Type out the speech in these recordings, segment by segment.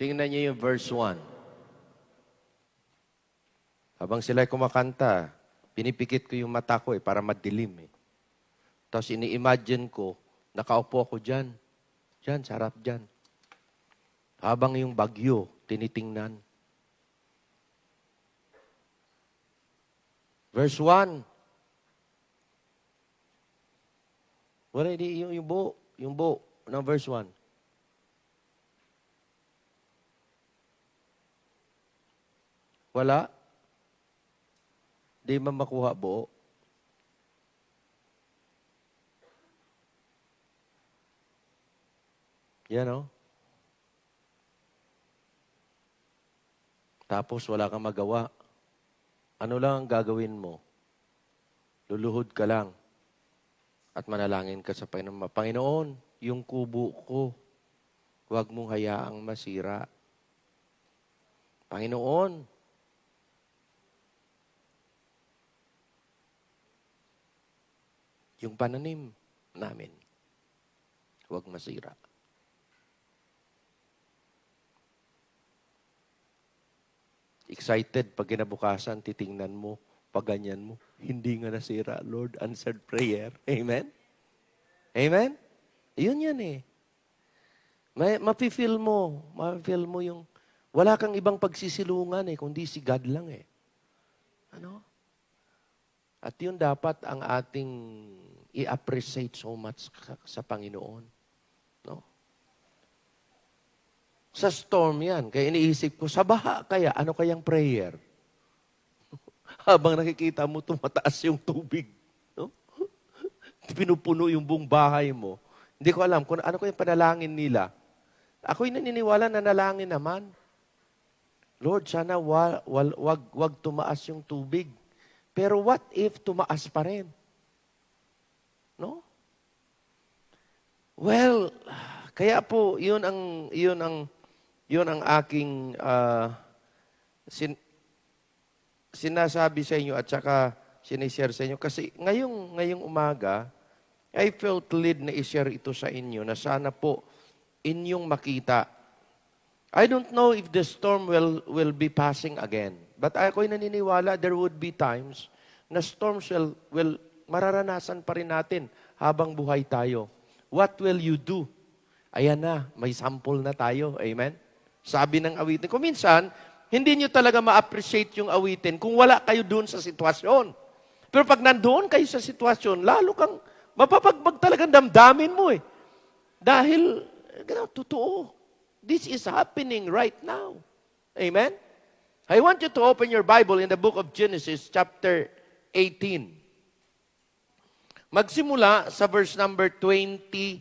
Tingnan niyo yung verse 1. Habang sila'y kumakanta, pinipikit ko yung mata ko para madilim Tapos ini-imagine ko, nakaupo ako dyan. Dyan, sa harap dyan. Habang yung bagyo, tinitingnan. Verse 1. Wala, yung buo. Yung buo ng verse 1. Wala. Di man makuha buo. Yan Tapos wala kang magawa. Ano lang ang gagawin mo? Luluhod ka lang. At manalangin ka sa Panginoon. Panginoon, yung kubo ko, huwag mong hayaang masira. Panginoon, yung pananim namin, huwag masira. Excited pag kinabukasan, titingnan mo, pag ganyan mo, hindi nga nasira, Lord, answered prayer. Amen? Amen? Yun yan Mapifeel mo yung, wala kang ibang pagsisilungan kundi si God lang At yun dapat ang ating i-appreciate so much sa Panginoon. Sa storm yan. Kaya iniisip ko, sa baha kaya, ano kayang prayer? Habang nakikita mo, tumataas yung tubig. Pinupuno yung buong bahay mo. Hindi ko alam kung ano kayang panalangin nila. Ako'y naniniwala na nalangin naman. Lord, sana wag tumaas yung tubig. Pero what if tumaas pa rin? No? Well, kaya po, yun ang aking sinasabi sa inyo at saka sinishare sa inyo. Kasi ngayong umaga, I felt led na i-share ito sa inyo na sana po inyong makita. I don't know if the storm will be passing again. But ako'y naniniwala there would be times na storms will mararanasan pa rin natin habang buhay tayo. What will you do? Ayan na, may sample na tayo. Amen? Sabi ng awitin. Kung minsan, hindi nyo talaga ma-appreciate yung awitin kung wala kayo doon sa sitwasyon. Pero pag nandoon kayo sa sitwasyon, lalo kang mapapagbag talagang damdamin mo Dahil, totoo. This is happening right now. Amen? I want you to open your Bible in the book of Genesis, chapter 18. Magsimula sa verse number 22.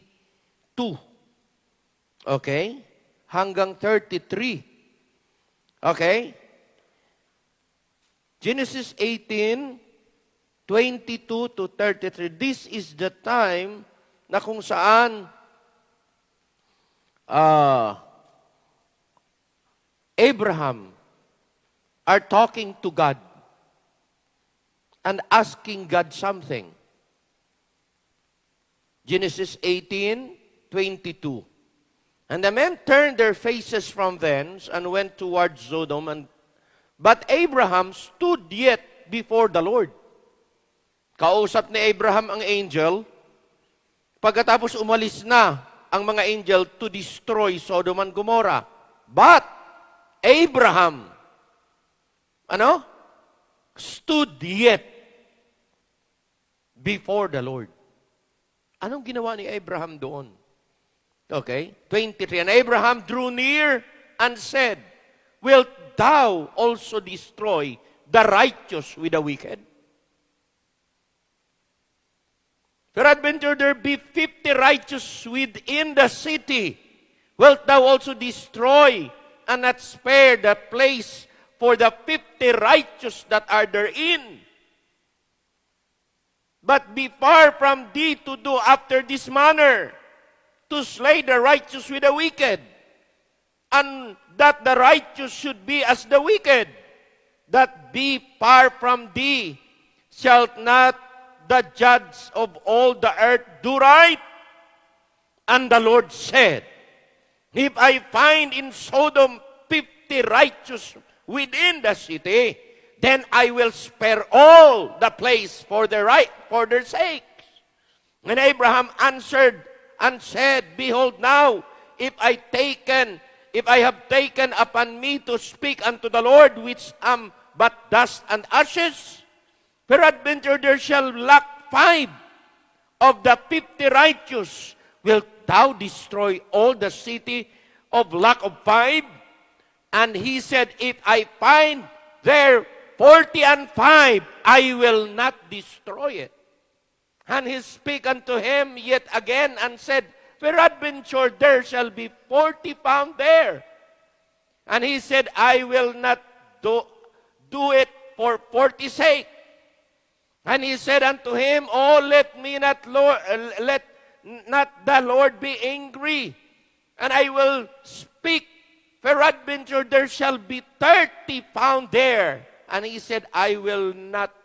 Okay? Hanggang 33. Okay? Genesis 18, 22 to 33. This is the time na kung saan Abraham are talking to God and asking God something. Genesis 18, 22. And the men turned their faces from thence and went towards Sodom. But Abraham stood yet before the Lord. Kausap ni Abraham ang angel. Pagkatapos umalis na ang mga angel to destroy Sodom and Gomorrah. But Abraham, stood yet before the Lord. Anong ginawa ni Abraham doon? Okay, 23. And Abraham drew near and said, Wilt thou also destroy the righteous with the wicked? Peradventure there be 50 righteous within the city. Wilt thou also destroy and not spare the place for the 50 righteous that are therein? But be far from thee to do after this manner, to slay the righteous with the wicked, and that the righteous should be as the wicked, that be far from thee, shalt not the judge of all the earth do right? And the Lord said, If I find in Sodom 50 righteous within the city, then I will spare all the place for their sake. And Abraham answered and said, Behold now, if I have taken upon me to speak unto the Lord, which am but dust and ashes, peradventure there shall lack 5 of the 50 righteous. Wilt thou destroy all the city of lack of 5? And he said, If I find there 40 and 5, I will not destroy it. And he spake unto him yet again and said, Peradventure there shall be 40 found there. And he said, I will not do it for 40's sake. And he said unto him, Oh, let not the Lord be angry, and I will speak. Peradventure there shall be 30 found there. And he said, I will not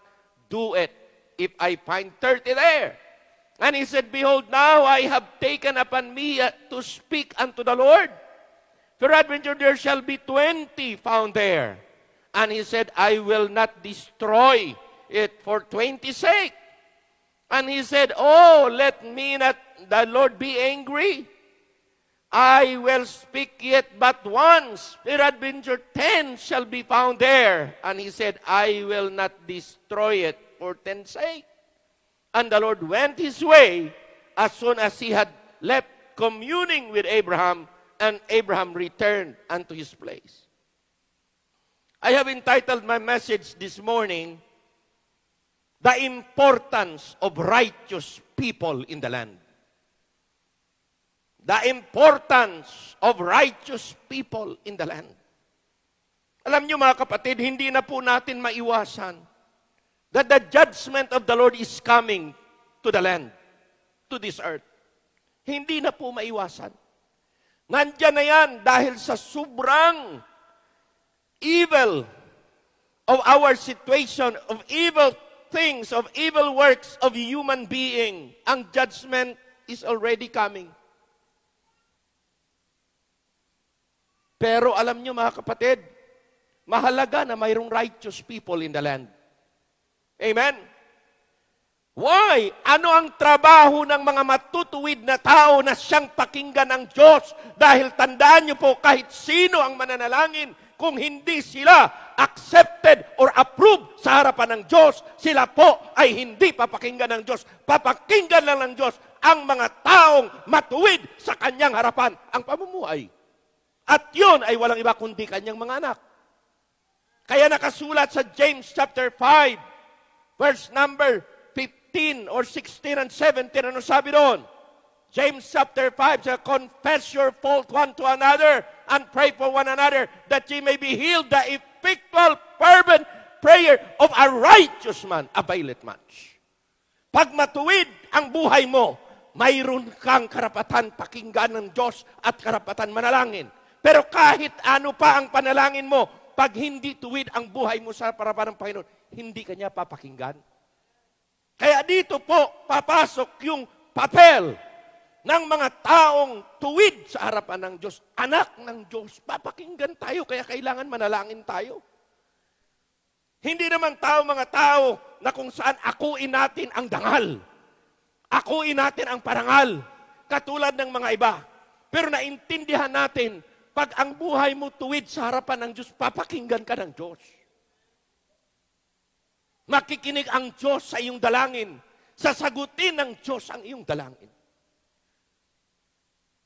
do it if I find 30 there. And he said, Behold, now I have taken upon me to speak unto the Lord. Peradventure there shall be 20 found there. And he said, I will not destroy it for 20's sake. And he said, Oh, let me not the Lord be angry. I will speak yet but once. Peradventure 10 shall be found there. And he said, I will not destroy it for 10's sake. And the Lord went his way as soon as he had left communing with Abraham, and Abraham returned unto his place. I have entitled my message this morning, The Importance of Righteous People in the Land. The importance of righteous people in the land. Alam niyo mga kapatid, hindi na po natin maiwasan that the judgment of the Lord is coming to the land, to this earth. Hindi na po maiwasan. Nandiyan na yan dahil sa sobrang evil of our situation, of evil things, of evil works of human being. Ang judgment is already coming. Pero alam nyo mga kapatid, mahalaga na mayroong righteous people in the land. Amen? Why? Ano ang trabaho ng mga matutuwid na tao na siyang pakinggan ng Diyos? Dahil tandaan nyo po, kahit sino ang mananalangin, kung hindi sila accepted or approved sa harapan ng Diyos, sila po ay hindi papakinggan ng Diyos. Papakinggan lang ng Diyos ang mga taong matuwid sa kanyang harapan, ang pamumuhay. At yun ay walang iba kundi kanyang mga anak. Kaya nakasulat sa James chapter 5, verse number 15 or 16 and 17, ano sabi doon? James chapter 5 says, Confess your fault one to another and pray for one another that ye may be healed. The effectual fervent prayer of a righteous man availeth much. Pag matuwid ang buhay mo, mayroon kang karapatan pakinggan ng Diyos at karapatan manalangin. Pero kahit ano pa ang panalangin mo, pag hindi tuwid ang buhay mo sa harapan ng Panginoon, hindi kanya papakinggan. Kaya dito po, papasok yung papel ng mga taong tuwid sa harapan ng Diyos. Anak ng Diyos, papakinggan tayo, kaya kailangan manalangin tayo. Hindi naman mga tao na kung saan akuin natin ang dangal. Akuin natin ang parangal, katulad ng mga iba. Pero naintindihan natin, pag ang buhay mo tuwid sa harapan ng Diyos, papakinggan ka ng Diyos. Makikinig ang Diyos sa iyong dalangin. Sasagutin ng Diyos ang iyong dalangin.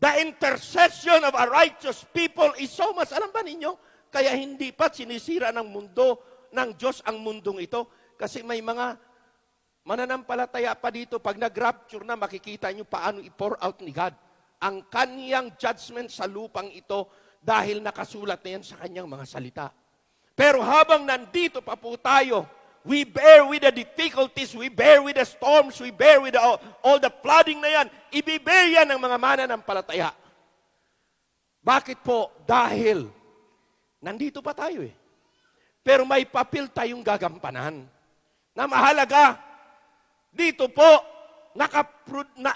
The intercession of a righteous people is so much. Alam ba ninyo? Kaya hindi pa sinisira ng mundo, ng Diyos ang mundong ito. Kasi may mga mananampalataya pa dito. Pag nag-rapture na, makikita nyo paano i-pour out ni God ang kaniyang judgment sa lupang ito dahil nakasulat na yan sa kanyang mga salita. Pero habang nandito pa po tayo, we bear with the difficulties, we bear with the storms, we bear with all the flooding na yan. Ibibear yan ng mga mananampalataya. Bakit po? Dahil nandito pa tayo eh. Pero may papel tayong gagampanan na mahalaga. Dito po,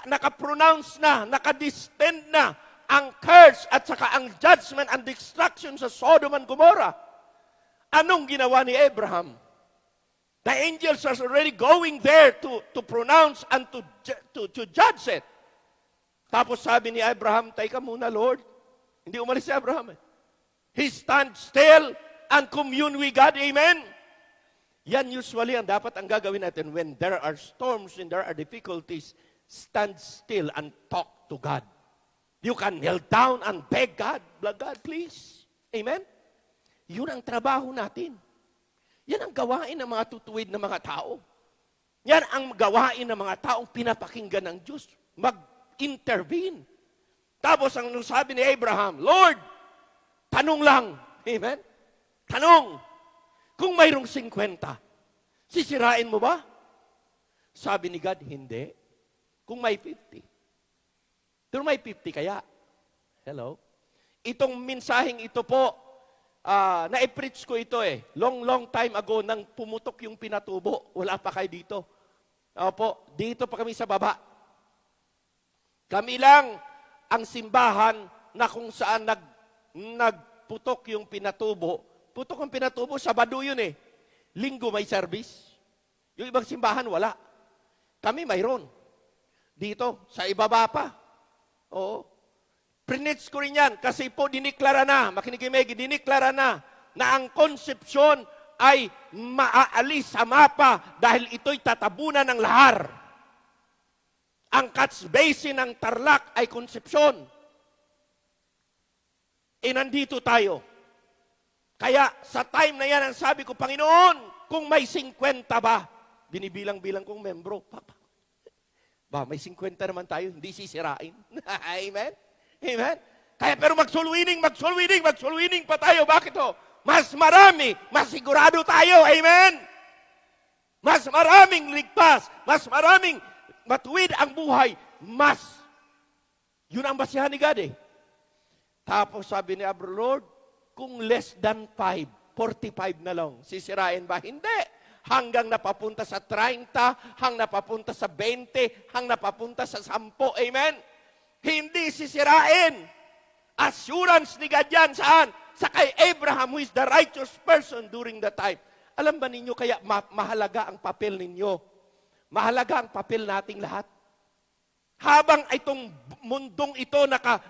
nakapronounce na, nakadistend na ang curse at saka ang judgment and destruction sa Sodom and Gomorrah. Anong ginawa ni Abraham? The angels are already going there to pronounce and to judge it. Tapos sabi ni Abraham, "Teka muna, Lord." Hindi umalis si Abraham. He stands still and commune with God. Amen? Yan usually ang dapat ang gagawin natin when there are storms and there are difficulties. Stand still and talk to God. You can kneel down and beg God, God, please. Amen? Yun ang trabaho natin. Yan ang gawain ng mga tutuwid na mga tao. Yan ang gawain ng mga taong pinapakinggan ng Diyos. Mag-intervene. Tapos ang sabi ni Abraham, "Lord, tanong lang." Amen? Tanong. Kung mayroong 50, sisirain mo ba? Sabi ni God, hindi. Kung may 50. Pero may 50 kaya. Hello? Itong mensaheng ito po, na-preach ko ito long time ago nang pumutok yung pinatubo. Wala pa kayo dito. Opo, dito pa kami sa baba. Kami lang ang simbahan na kung saan nagputok yung pinatubo. Putok ang pinatubo, Sabado yun Linggo may service. Yung ibang simbahan, wala. Kami mayroon. Dito, sa ibaba pa. Oo. Prinits ko rin yan kasi po diniklara na, makinig diniklara na ang konsepsyon ay maaalis sa mapa dahil ito'y tatabunan ng lahar. Ang catch basin ng Tarlac ay konsepsyon. Nandito tayo. Kaya sa time na yan, ang sabi ko, "Panginoon, kung may 50 ba?" Binibilang-bilang kong membro. Papa, may 50 naman tayo, hindi sisirain. Amen? Amen? Kaya pero magsulwining pa tayo. Bakit ho? Mas marami, mas sigurado tayo. Amen? Mas maraming ligtas, mas maraming matuwid ang buhay, mas. Yun ang basihan ni God Tapos sabi ni Abraham, "Lord, kung less than 5, 45 na lang, sisirain ba?" Hindi. Hanggang napapunta sa 30, hanggang napapunta sa 20, hanggang napapunta sa 10. Amen? Hindi sisirain. Assurance ni God yan. Saan? Sa kay Abraham, who is the righteous person during the time. Alam ba ninyo kaya mahalaga ang papel ninyo? Mahalaga ang papel nating lahat. Habang itong mundong ito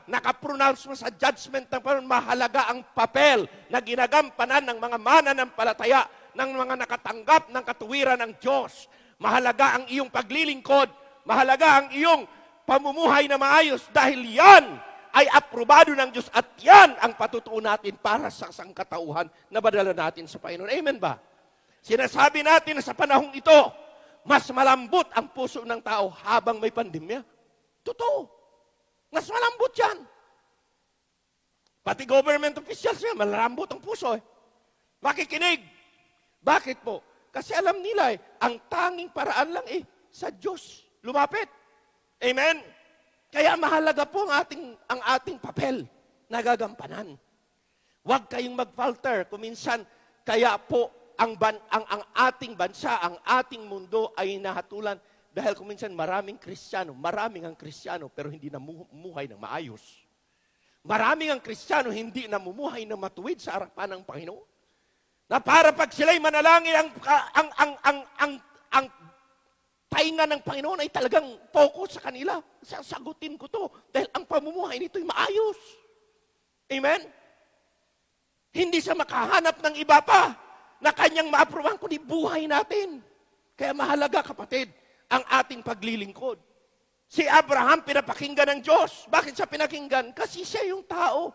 naka-pronounce mo sa judgment ng Panginoon, mahalaga ang papel na ginagampanan ng mga mananampalataya, ng mga nakatanggap ng katuwiran ng Diyos. Mahalaga ang iyong paglilingkod. Mahalaga ang iyong pamumuhay na maayos dahil yan ay aprobado ng Diyos at yan ang patutuon natin para sa sangkatauhan na badala natin sa Panginoon. Amen ba? Sinasabi natin na sa panahong ito, mas malambot ang puso ng tao habang may pandemya. Totoo. Mas malambot yan. Pati government officials yan, malambot ang puso Makikinig. Bakit po? Kasi alam nila ang tanging paraan lang sa Diyos lumapit. Amen? Kaya mahalaga po ang ating papel na gagampanan. Huwag kayong mag-falter. Kuminsan, kaya po ang ating bansa, ang ating mundo ay nahatulan dahil kuminsan maraming ang Kristiyano, pero hindi namumuhay ng maayos. Maraming ang Kristiyano, hindi namumuhay ng matuwid sa harapan ng Panginoon. Na para pag sila'y manalangin, ang tainga ng Panginoon ay talagang focus sa kanila. Sasagutin ko to dahil ang pamumuhay nito'y maayos. Amen? Hindi siya makahanap ng iba pa na kanyang maaprobahan kundi buhay natin. Kaya mahalaga, kapatid, ang ating paglilingkod. Si Abraham pinapakinggan ng Diyos. Bakit siya pinakinggan? Kasi siya yung tao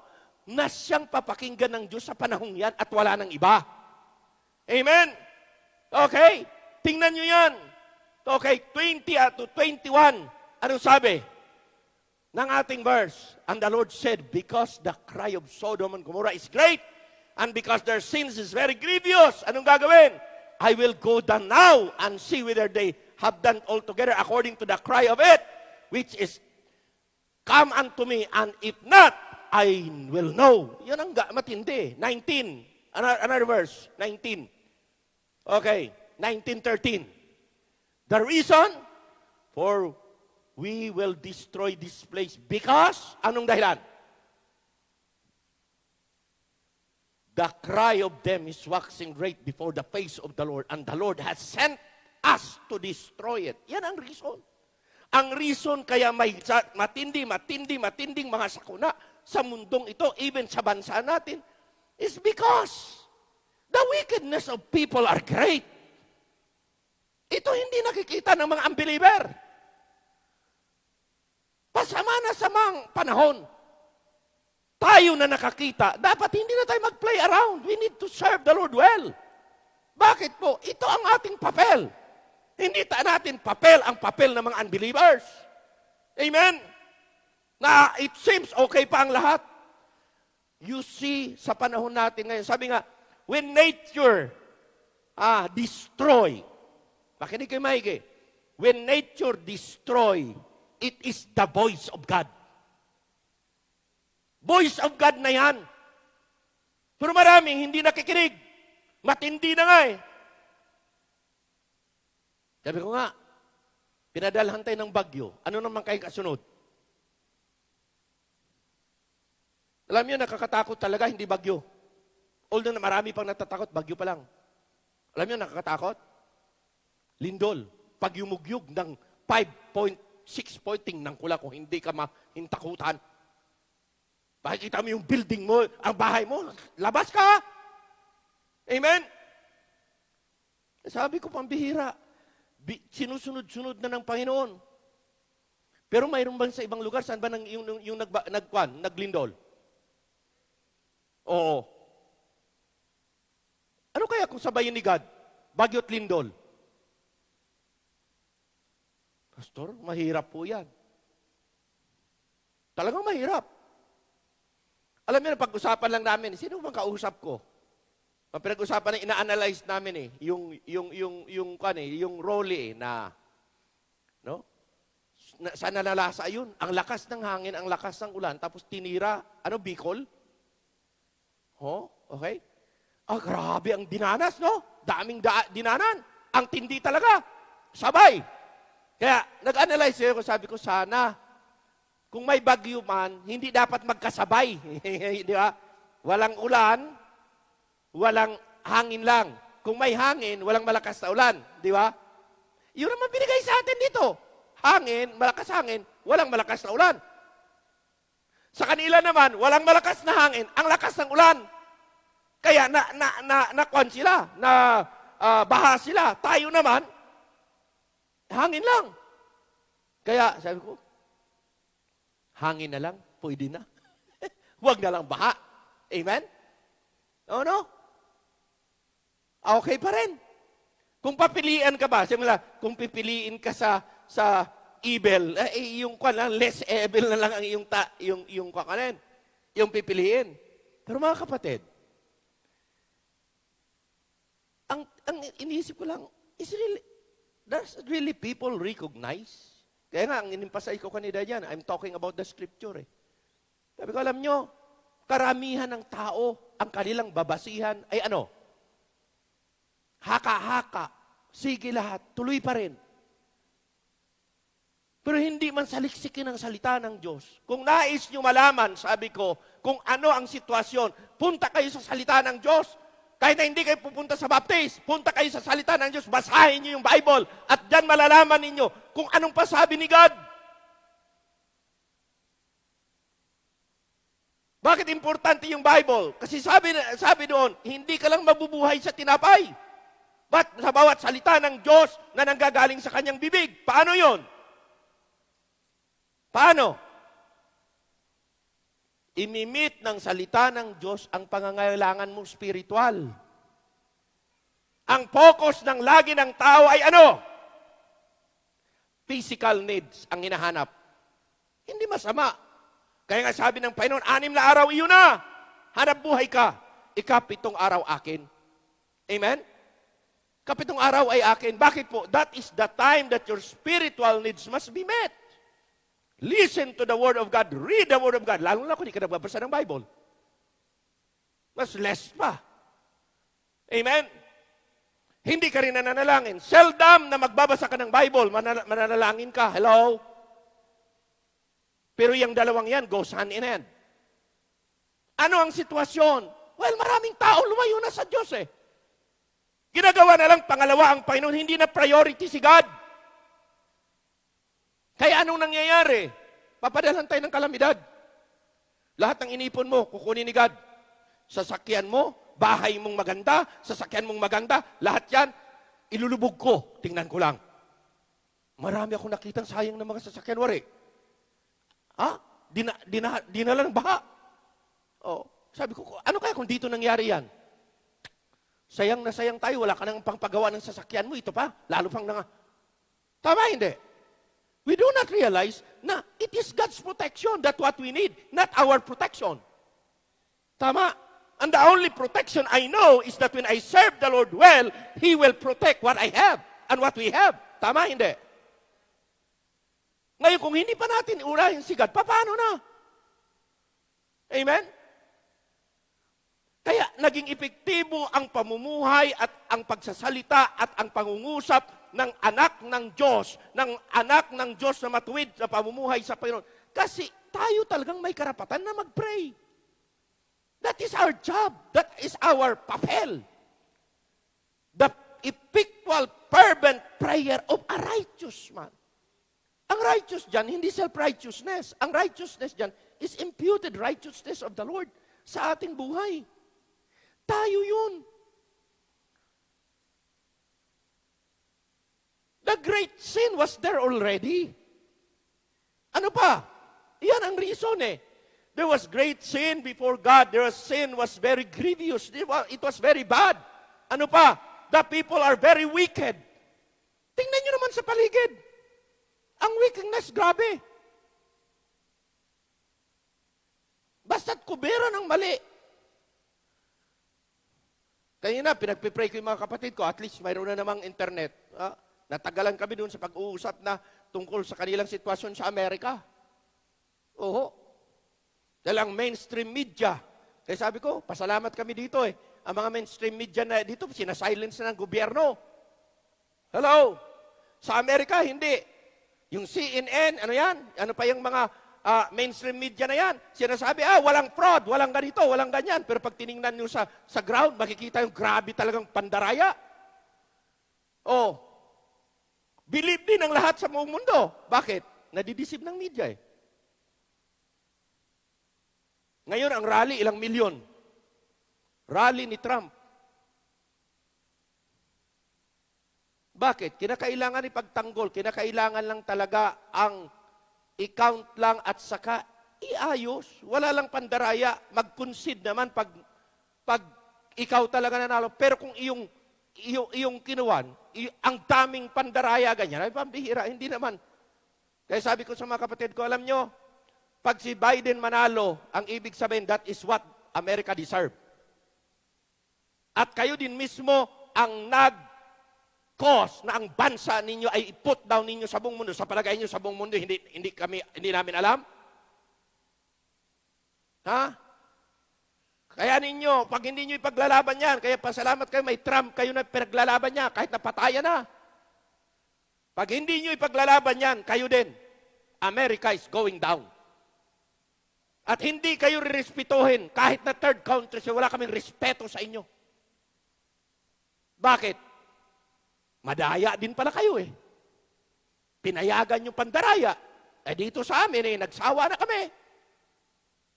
na siyang papakinggan ng Diyos sa panahong yan at wala ng iba. Amen? Okay? Tingnan nyo yan. Okay, 20 to 21. Anong sabi ng ating verse? And the Lord said, because the cry of Sodom and Gomorrah is great, and because their sins is very grievous, anong gagawin? I will go down now and see whether they have done altogether according to the cry of it, which is, come unto me, and if not, I will know. Yan ang matindi. 19. Another verse. 19. Okay. 19:13. The reason for we will destroy this place because, anong dahilan? The cry of them is waxing great before the face of the Lord, and the Lord has sent us to destroy it. Yan ang reason. Ang reason kaya may matinding mga sakuna sa mundong ito, even sa bansa natin, is because the wickedness of people are great. Ito hindi nakikita ng mga unbeliever. Pasama na sa mga panahon. Tayo na nakakita, dapat hindi na tayo mag-play around. We need to serve the Lord well. Bakit po? Ito ang ating papel. Hindi natin papel ang papel ng mga unbelievers. Amen? Na it seems okay pa ang lahat. You see, sa panahon natin ngayon, sabi nga, when nature destroy, makinig kayo maigi, when nature destroy, it is the voice of God. Voice of God na yan. Pero maraming hindi nakikinig. Matindi na nga eh. Sabi ko nga, pinadalhan tayo ng bagyo. Ano naman kayong kasunod? Alam niyo, nakakatakot talaga, hindi bagyo. Although na marami pang natatakot, bagyo pa lang. Alam niyo, nakakatakot? Lindol. Pag yumugyug ng 5.6 pointing ng kula kung hindi ka mahintakutan. Makikita mo yung building mo, ang bahay mo, labas ka! Amen? Sabi ko, pambihira. Sinusunod-sunod na ng Panginoon. Pero mayroon ba sa ibang lugar, saan ba yung naglindol? Oo. Ano kaya kung sabayin ni God? Bagyo at lindol? Pastor, mahirap po yan. Talagang mahirap. Alam niyo, pag-usapan lang namin, sino bang kausap ko? Ang pinag-usapan na ina-analyze namin yung role na, no? Sana nalasa yun. Ang lakas ng hangin, ang lakas ng ulan, tapos tinira, Bicol? Okay? Grabe ang dinanas, no? Daming dinanan. Ang tindi talaga. Sabay. Kaya, nag-analyze ako, sabi ko, sana, kung may bagyo man, hindi dapat magkasabay. Di ba? Walang ulan, walang hangin lang. Kung may hangin, walang malakas na ulan. Di ba? Yun naman binigay sa atin dito. Hangin, malakas hangin, walang malakas na ulan. Sa kanila naman, walang malakas na hangin, ang lakas ng ulan. Kaya nakwan sila, baha sila. Tayo naman, hangin lang. Kaya sabi ko, hangin na lang, pwede na. Huwag na lang baha. Amen? O no? Okay pa rin. Kung papilian ka ba, kung pipiliin ka sa evil, less evil na lang ang yung pipiliin. Pero mga kapatid, ang iniisip ko lang, does really people recognize? Kaya nga, ang inimpasay ko kanina dyan, I'm talking about the scripture eh. Sabi ko, alam nyo, karamihan ng tao, ang kanilang babasihan ay ano? Haka-haka. Sige lahat. Tuloy pa rin. Pero hindi man saliksikin ang salita ng Diyos. Kung nais nyo malaman, sabi ko, kung ano ang sitwasyon, punta kayo sa salita ng Diyos. Kahit na hindi kayo pupunta sa baptist, punta kayo sa salita ng Diyos, basahin nyo yung Bible, at dyan malalaman ninyo kung anong pasabi ni God. Bakit importante yung Bible? Kasi sabi doon, hindi ka lang mabubuhay sa tinapay. But sa bawat salita ng Diyos na nanggagaling sa kanyang bibig. Paano yon? Paano? Imimit ng salita ng Diyos ang pangangailangan mo spiritual. Ang focus ng lagi ng tao ay ano? Physical needs ang hinahanap. Hindi masama. Kaya nga sabi ng Panginoon, 6 na araw iyon na. Hanap buhay ka. 7 araw akin. Amen? 7 araw ay akin. Bakit po? That is the time that your spiritual needs must be met. Listen to the Word of God. Read the Word of God. Lalo na kung hindi ka nagbabasa ng Bible. Mas less pa. Amen? Hindi ka rin nananalangin. Seldom na magbabasa ka ng Bible, mananalangin ka. Hello? Pero yung dalawang yan goes hand in hand. Ano ang sitwasyon? Well, maraming tao lumayo na sa Diyos eh. Ginagawa na lang pangalawa ang Panginoon, hindi na priority si God. Kaya anong nangyayari? Papadalan tayo ng kalamidad. Lahat ng inipon mo, kukunin ni God. Sasakyan mo, bahay mong maganda, sasakyan mong maganda, lahat yan, ilulubog ko. Tingnan ko lang. Marami akong nakitang sayang ng mga sasakyan, wari. Ha? Di na lang baha. Oh, sabi ko, ano kaya kung dito nangyari yan? Sayang na sayang tayo, wala ka nang pangpagawa ng sasakyan mo, ito pa, lalo pang Tama, hindi? We do not realize na it is God's protection. That's what we need, not our protection. Tama? And the only protection I know is that when I serve the Lord well, He will protect what I have and what we have. Tama, hindi? Ngayon, kung hindi pa natin unahin si God, paano na? Amen? Kaya naging epektibo ang pamumuhay at ang pagsasalita at ang pangungusap ng anak ng Diyos na matuwid sa pamumuhay sa Panginoon. Kasi tayo talagang may karapatan na mag-pray. That is our job. That is our papel. The effectual, fervent prayer of a righteous man. Ang righteous dyan, hindi self-righteousness. Ang righteousness dyan is imputed righteousness of the Lord sa ating buhay. Tayo yun. The great sin was there already. Ano pa? Yan ang reason eh. There was great sin before God. Sin was very grievous. It was very bad. Ano pa? The people are very wicked. Tingnan nyo naman sa paligid. Ang wickedness, grabe. Basta't kubera ng mali. Kanina, pinagpipray ko yung mga kapatid ko, at least mayroon na namang internet. Natagalan kami doon sa pag-uusap na tungkol sa kanilang sitwasyon sa Amerika. Oo. Dahil ang mainstream media, kaya sabi ko, pasalamat kami dito eh. Ang mga mainstream media na dito, sinasilence na ng gobyerno. Hello? Sa Amerika, hindi. Yung CNN, ano yan? Ano pa yung mga mainstream media na yan? Sinasabi, walang fraud, walang ganito, walang ganyan. Pero pag tiningnan nyo sa ground, makikita yung grabe talagang pandaraya. Oh, believe din ang lahat sa buong mundo. Bakit? Nadidisib ng media eh. Ngayon, ang rally, ilang milyon. Rally ni Trump. Bakit? Kinakailangan ipagtanggol. Kinakailangan lang talaga ang i-count lang at saka iayos. Wala lang pandaraya. Mag-concede naman pag ikaw talaga nanalo. Pero kung iyong kinuwan, ang daming pandaraya, ganyan, ay pambihira, hindi naman. Kaya sabi ko sa mga kapatid ko, alam nyo, pag si Biden manalo, ang ibig sabihin, that is what America deserve. At kayo din mismo ang nag-cause na ang bansa ninyo ay i-put down ninyo sa buong mundo. Sa palagay ninyo sa buong mundo, hindi namin alam. Ha? Kaya ninyo, pag hindi nyo ipaglalaban yan, kaya pasalamat kayo, may Trump kayo na pinaglalaban niya, kahit napatayan na. Pag hindi nyo ipaglalaban yan, kayo din, America is going down. At hindi kayo rirespetuhin, kahit na third country, wala kaming respeto sa inyo. Bakit? Madaya din pala kayo eh. Pinayagan yung pandaraya. Dito sa amin nagsawa na kami.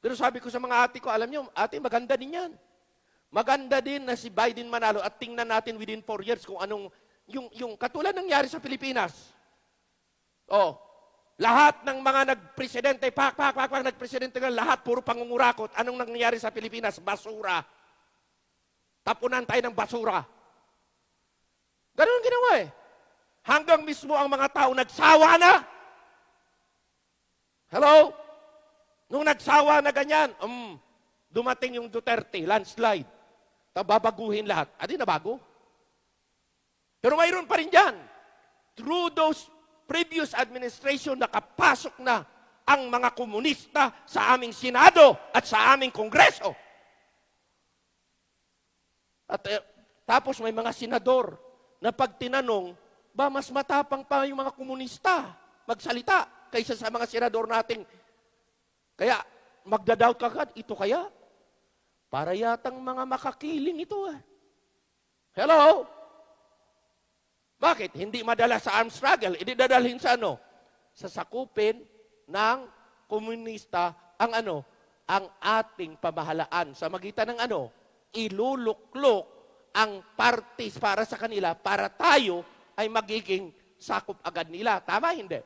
Pero sabi ko sa mga ate ko, alam nyo, ate, maganda din yan. Maganda din na si Biden manalo at tingnan natin within 4 years kung anong, yung katulad nangyari sa Pilipinas. Lahat ng mga nagpresidente, nagpresidente ka, lahat puro pangungurakot. Anong nangyari sa Pilipinas? Basura. Tapunan tayo ng basura. Ganun ginawa eh. Hanggang mismo ang mga tao nagsawa na. Hello? Nung nagsawa na ganyan, dumating yung Duterte, landslide. Babaguhin lahat. Adi na bago. Pero mayroon pa rin dyan. Through those previous administration, nakapasok na ang mga komunista sa aming Senado at sa aming Kongreso. At tapos may mga senador na pag tinanong, mas matapang pa yung mga komunista magsalita kaysa sa mga senador nating. Kaya magda-doubt ka agad, ito kaya? Para yatang mga makakiling ito ah. Hello? Bakit? Hindi madala sa armed struggle. Idadalhin sa ano? Sa sakupin ng komunista ang ano? Ang ating pamahalaan sa magitan ng ano? Iluluklok ang parties para sa kanila para tayo ay magiging sakop agad nila. Tama, hindi?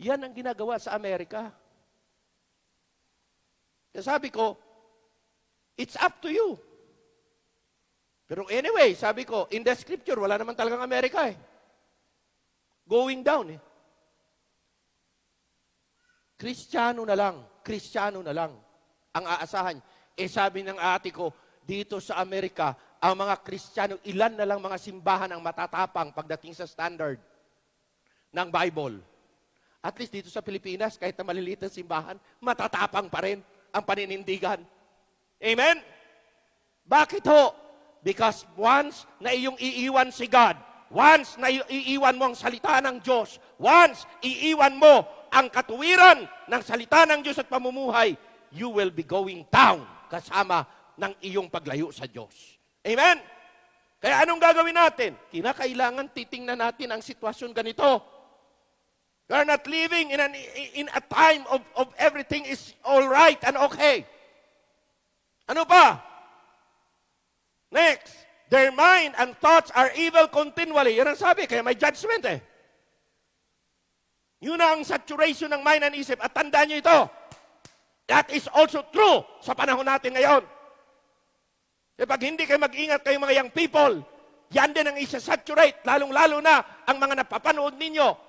Yan ang ginagawa sa Amerika. Kaya sabi ko, it's up to you. Pero anyway, sabi ko, in the scripture, wala naman talagang Amerika eh. Going down eh. Kristiyano na lang ang aasahan. Eh sabi ng ate ko, dito sa Amerika, ang mga Kristiyano, ilan na lang mga simbahan ang matatapang pagdating sa standard ng Bible. At least dito sa Pilipinas, kahit na maliliit ang simbahan, matatapang pa rin ang paninindigan. Amen? Bakit ho? Because once na iyong iiwan si God, once na iiwan mo ang salita ng Diyos, once iiwan mo ang katuwiran ng salita ng Diyos at pamumuhay, you will be going down kasama ng iyong paglayo sa Diyos. Amen? Kaya anong gagawin natin? Kinakailangan titingnan natin ang sitwasyon ganito. We are not living in a time of everything is all right and okay. Ano pa? Next, their mind and thoughts are evil continually. Yan ang sabi, kaya may judgment eh. Yun ang saturation ng mind and isip. At tandaan nyo ito, that is also true sa panahon natin ngayon. E pag hindi kayo mag-ingat kayo mga young people, yan din ang isa-saturate, lalong-lalo na ang mga napapanood ninyo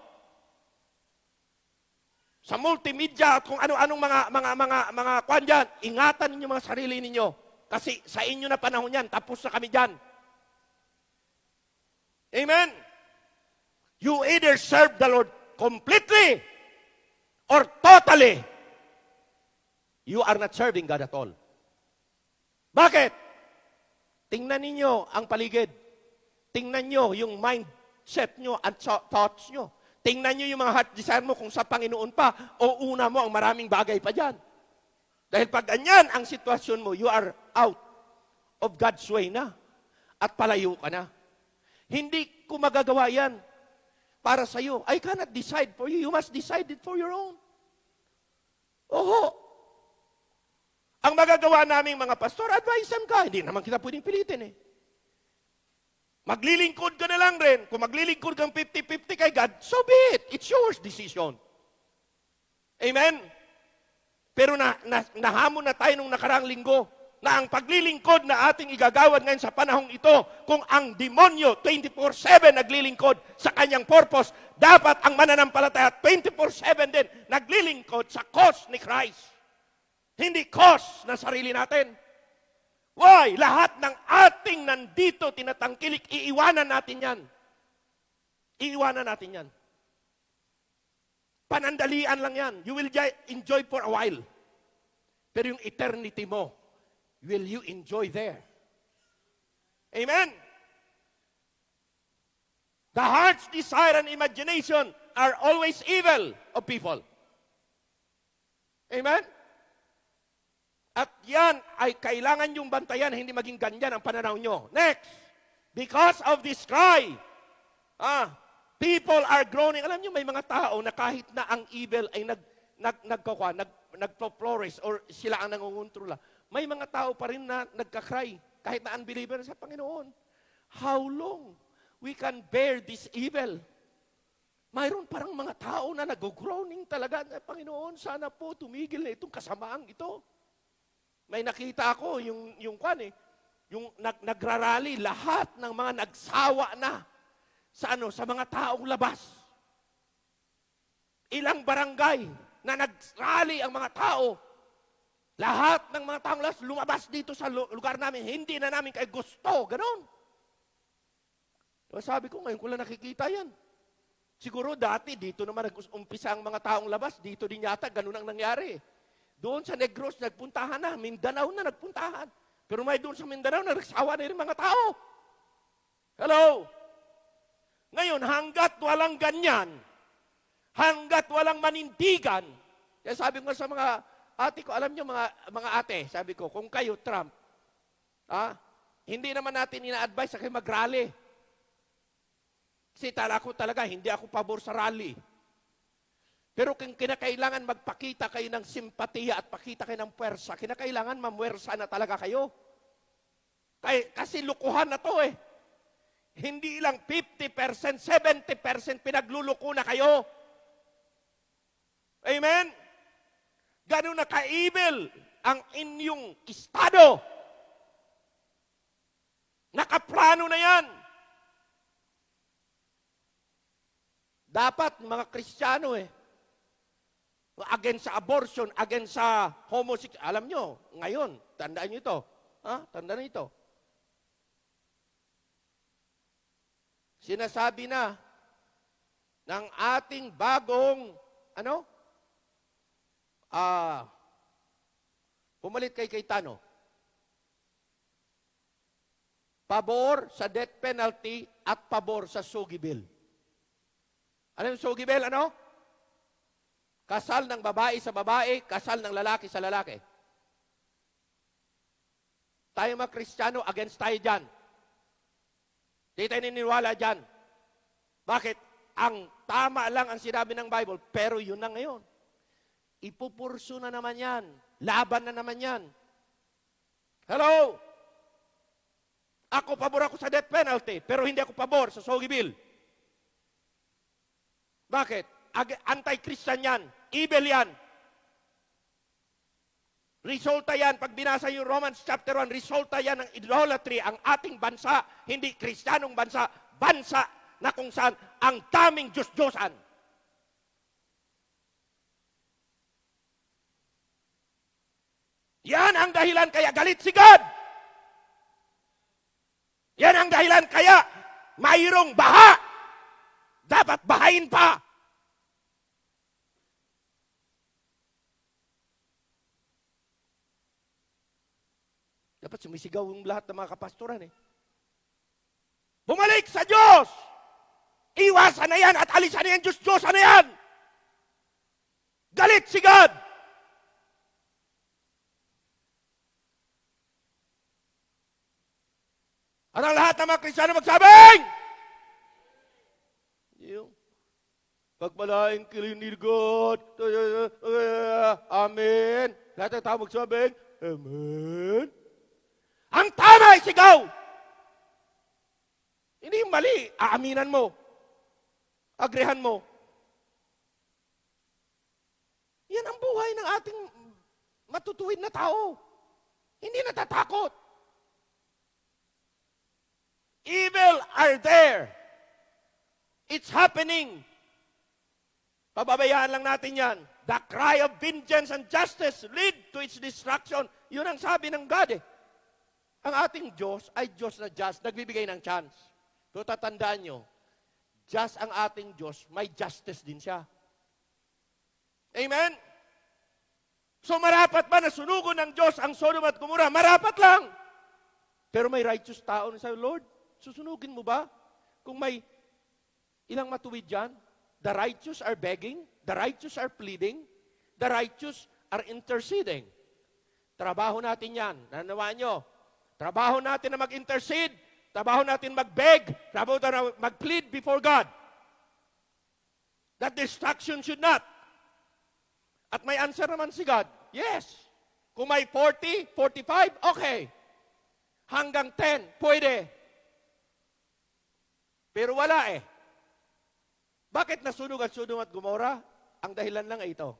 sa multimedia at kung ano-anong mga kwan dyan. Ingatan ninyo mga sarili ninyo. Kasi sa inyo na panahon yan, tapos na kami dyan. Amen? You either serve the Lord completely or totally. You are not serving God at all. Bakit? Tingnan ninyo ang paligid. Tingnan nyo yung mindset nyo at thoughts nyo. Tingnan nyo yung mga heart desire mo kung sa Panginoon pa o una mo ang maraming bagay pa dyan. Dahil pag ganyan ang sitwasyon mo, you are out of God's way na. At palayo ka na. Hindi ko magagawa yan para sa iyo. I cannot decide for you. You must decide it for your own. Oho. Ang magagawa naming mga pastor, advisean ka. Hindi naman kita pwedeng pilitin eh. Maglilingkod ka na lang rin. Kung maglilingkod kang 50-50 kay God, so be it. It's yours decision. Amen? Pero nahamon na tayo nung nakaraang linggo na ang paglilingkod na ating igagawad ngayon sa panahong ito, kung ang demonyo 24/7 naglilingkod sa kanyang purpose, dapat ang mananampalataya 24/7 din naglilingkod sa cause ni Christ. Hindi cause ng sarili natin. Why? Lahat ng ating nandito tinatangkilik, iiwanan natin yan. Iiwanan natin yan. Panandalian lang yan. You will enjoy for a while. Pero yung eternity mo, will you enjoy there? Amen? The heart's desire and imagination are always evil of people. Amen? At yan ay kailangan yung bantayan, hindi maging ganyan ang pananaw nyo. Next, because of this cry, people are groaning. Alam nyo, may mga tao na kahit na ang evil ay nagpo-flourish or sila ang nangungontrola, may mga tao pa rin na nagkakry, kahit na unbeliever sa Panginoon. How long we can bear this evil? Mayroon parang mga tao na nag-groaning talaga, Panginoon, sana po tumigil na itong kasamaang ito. May nakita ako, yung nagrarally, lahat ng mga nagsawa na sa mga taong labas. Ilang barangay na nagrally ang mga tao. Lahat ng mga taong labas lumabas dito sa lugar namin. Hindi na namin kayo gusto. Ganon. Sabi ko, ngayon ko lang nakikita yan. Siguro dati, dito naman nag-umpisa ang mga taong labas. Dito din yata, ganon ang nangyari. Doon sa Negros, nagpuntahan na. Mindanao na nagpuntahan. Pero may doon sa Mindanao, nagsawa na rin mga tao. Hello? Ngayon, hanggat walang ganyan, hanggat walang manindigan, kaya sabi ko sa mga ate ko, alam niyo mga ate, sabi ko, kung kayo, Trump, Ah, hindi naman natin ina-advise na kayo mag-rally. Kasi talaga, hindi ako pabor sa rally. Pero kung kinakailangan magpakita kayo ng simpatiya at pakita kayo ng puwersa, kinakailangan mamuwersa na talaga kayo. Kasi lukuhan na to eh. Hindi lang 50%, 70% pinagluluko na kayo. Amen? Ganun na ka-evil ang inyong estado. Nakaplano na yan. Dapat mga Kristiyano against sa abortion, against sa homosexuality. Alam nyo, ngayon, tandaan nyo ito. Tandaan nyo ito. Sinasabi na ng ating bagong, pumalit kay Cayetano. Pabor sa death penalty at pabor sa Sugi Bill. Ano yung Sugi Bill? Kasal ng babae sa babae, kasal ng lalaki sa lalaki. Tayo mga Kristiyano, against tayo dyan. Di tayo niniwala dyan. Bakit? Ang tama lang ang sinabi ng Bible, pero yun na ngayon. Ipupurso na naman yan. Laban na naman yan. Hello? Pabor ako sa death penalty, pero hindi ako pabor sa Sugi Bill. Bakit? Anti-Christian yan. Evil yan. Resulta yan, pag binasa yung Romans chapter 1, resulta yan ng idolatry, ang ating bansa, hindi Kristiyanong bansa, bansa na kung saan ang daming Diyos-Diyosan. Yan ang dahilan kaya galit si God. Yan ang dahilan kaya mayroong baha. Dapat bahain pa. Dapat sumisigaw yung lahat ng mga kapastoran Bumalik sa Diyos! Iwasan na yan at alisan na yan, Diyos-Diyosan na yan! Galit si God! At ang lahat ng mga Kristiyano magsabing, yung pagpalain kayo ni God. Amen. Lahat ng tao magsabing, Amen. Ang tama ay sigaw. Hindi yung mali. Aaminan mo. Agrehan mo. Yan ang buhay ng ating matutuwid na tao. Hindi natatakot. Evil are there. It's happening. Pababayaan lang natin yan. The cry of vengeance and justice lead to its destruction. Yun ang sabi ng God Ang ating Diyos ay Diyos na just, nagbibigay ng chance. Pero tatandaan nyo, just ang ating Diyos, may justice din siya. Amen? So marapat ba na sunugon ng Diyos ang Sodom at Gomorrah? Marapat lang. Pero may righteous tao na sa'yo, Lord, susunugin mo ba? Kung may ilang matuwid dyan, the righteous are begging, the righteous are pleading, the righteous are interceding. Trabaho natin yan. Nanawaan nyo. Trabaho natin na mag-intercede. Trabaho natin mag-beg. Trabaho natin na mag-plead before God. That destruction should not. At may answer naman si God. Yes. Kung may 40, 45, okay. Hanggang 10, pwede. Pero wala Bakit nasunog at Sodom at Gomorrah? Ang dahilan lang ay ito.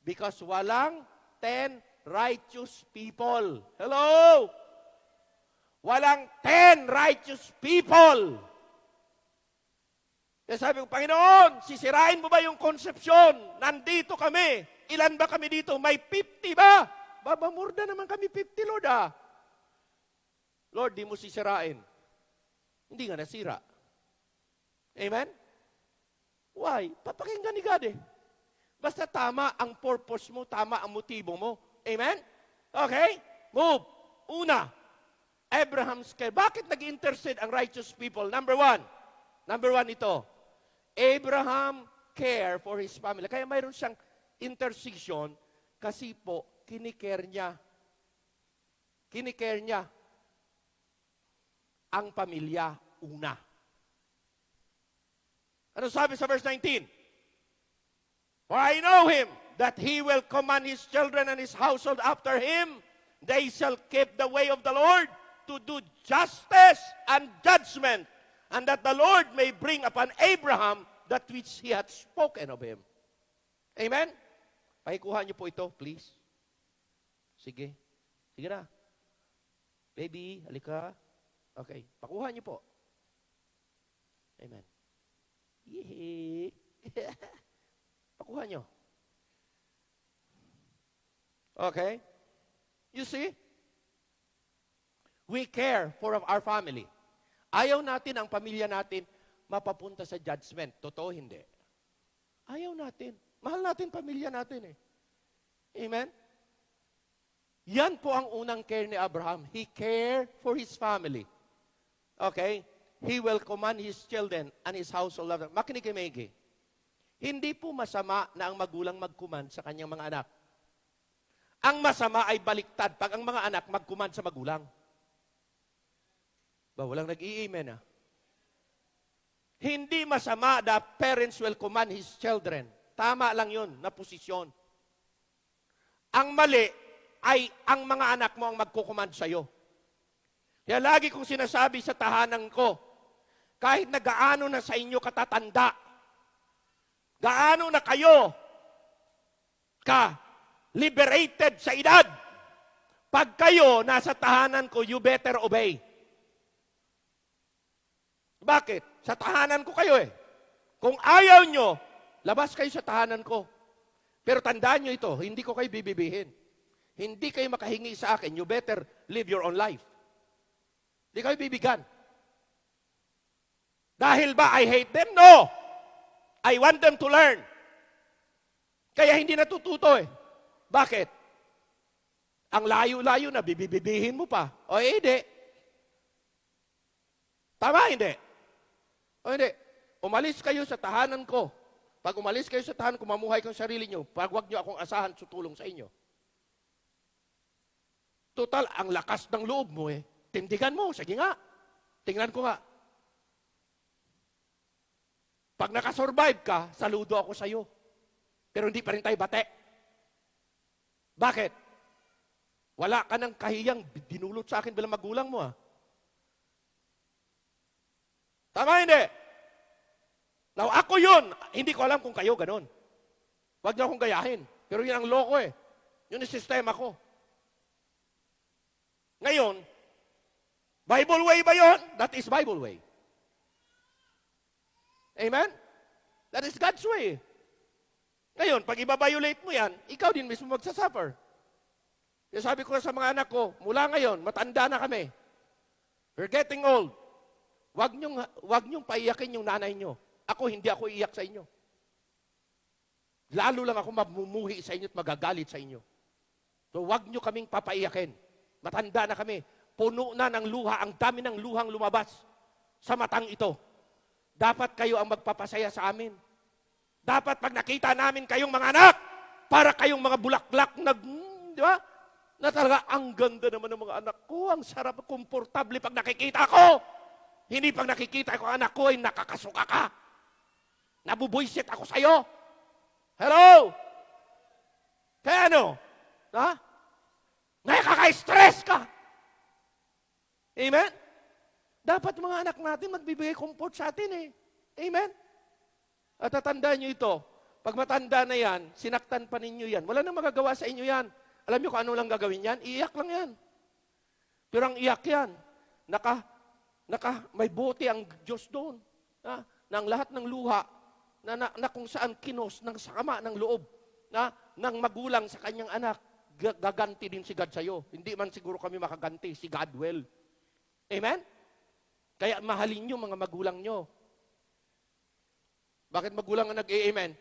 Because walang 10 righteous people. Hello? Walang 10 righteous people. Kaya sabi ko, Panginoon, sisirain mo ba yung konsepsyon? Nandito kami. Ilan ba kami dito? May 50 ba? Babamurda naman kami 50, Lord Lord, di mo sisirain. Hindi nga nasira. Amen? Why? Papakinggan ni God Basta tama ang purpose mo, tama ang motibo mo. Amen? Okay? Move. Una, Abraham's care. Bakit nag-intercede ang righteous people? Number one ito. Abraham care for his family. Kaya mayroon siyang intercession kasi po, kinikare niya. ang pamilya una. Ano sabi sa verse 19? For I know him, that he will command his children and his household after him. They shall keep the way of the Lord to do justice and judgment, and that the Lord may bring upon Abraham that which he had spoken of him. Amen? Pakikuha niyo po ito, please. Sige. Sige na. Baby, halika. Okay. Pakuha niyo po. Amen. Yehey. Pakuha niyo. Okay? You see? We care for our family. Ayaw natin ang pamilya natin mapapunta sa judgment. Totoo, hindi. Ayaw natin. Mahal natin pamilya natin eh. Amen? Yan po ang unang care ni Abraham. He cared for his family. Okay? He will command his children and his household. Makinig kay Maggie. Hindi po masama na ang magulang mag-command sa kanyang mga anak. Ang masama ay baliktad pag ang mga anak mag-command sa magulang. Ba, walang nag-i-amen ah. Hindi masama na parents will command his children. Tama lang yun na posisyon. Ang mali ay ang mga anak mo ang magkukumand sa'yo. Kaya lagi kong sinasabi sa tahanan ko, kahit na gaano na sa inyo katatanda, gaano na kayo liberated sa edad, pag kayo nasa tahanan ko, you better obey. Bakit? Sa tahanan ko kayo eh. Kung ayaw nyo, labas kayo sa tahanan ko. Pero tandaan nyo ito, hindi ko kayo bibibihin. Hindi kayo makahingi sa akin, you better live your own life. Hindi kayo bibigyan. Dahil ba I hate them? No! I want them to learn. Kaya hindi natututo eh. Bakit? Ang layo-layo na, bibibihin mo pa. O hindi. Tama, hindi. O hindi. Umalis kayo sa tahanan ko. Pag umalis kayo sa tahanan ko, mamuhay kang sarili nyo. Pag wag nyo akong asahan, tutulong sa inyo. Total, ang lakas ng loob mo eh. Tindigan mo, sige nga. Tingnan ko nga. Pag nakasurvive ka, saludo ako sa iyo. Pero hindi pa rin tayo bate. Bakit? Wala ka ng kahiyang dinulot sa akin bilang magulang mo ah. Tama hindi? Now ako yun, hindi ko alam kung kayo ganon. Huwag niyo akong gayahin. Pero yun ang loko eh. Yun ang sistema ko. Ngayon, Bible way ba yun? That is Bible way. Amen? That is God's way. Ngayon, pag ibabiolate mo yan, ikaw din mismo magsasuffer. Kaya sabi ko sa mga anak ko, mula ngayon, matanda na kami. We're getting old. Wag niyong paiyakin yung nanay niyo. Ako, hindi ako iiyak sa inyo. Lalo lang ako mamumuhi sa inyo at magagalit sa inyo. So, wag niyo kaming papaiyakin. Matanda na kami. Puno na ng luha. Ang dami ng luhang lumabas sa matang ito. Dapat kayo ang magpapasaya sa amin. Dapat pag nakita namin kayong mga anak, para kayong mga bulaklak di ba? Na talaga, ang ganda naman ng mga anak ko. Ang sarap, komportable pag nakikita ko. Hindi pag nakikita ko anak ko, ay nakakasuka ka. Nabubuisit ako sa'yo. Hello? Kaya ano? Ha? Nakaka-stress ka. Amen? Dapat mga anak natin magbibigay comfort sa atin eh. Amen? At tatandaan nyo ito, pag matanda na yan, sinaktan pa ninyo yan. Wala nang magagawa sa inyo yan. Alam nyo kung ano lang gagawin yan? Iiyak lang yan. Pero ang iyak yan, may buti ang Diyos doon. Na ang lahat ng luha, na kung saan kinos ng sakama ng loob, ng magulang sa kanyang anak, gaganti din si God sa'yo. Hindi man siguro kami makaganti, si God will. Amen? Kaya mahalin nyo mga magulang nyo. Bakit magulang ang nag-i-amen?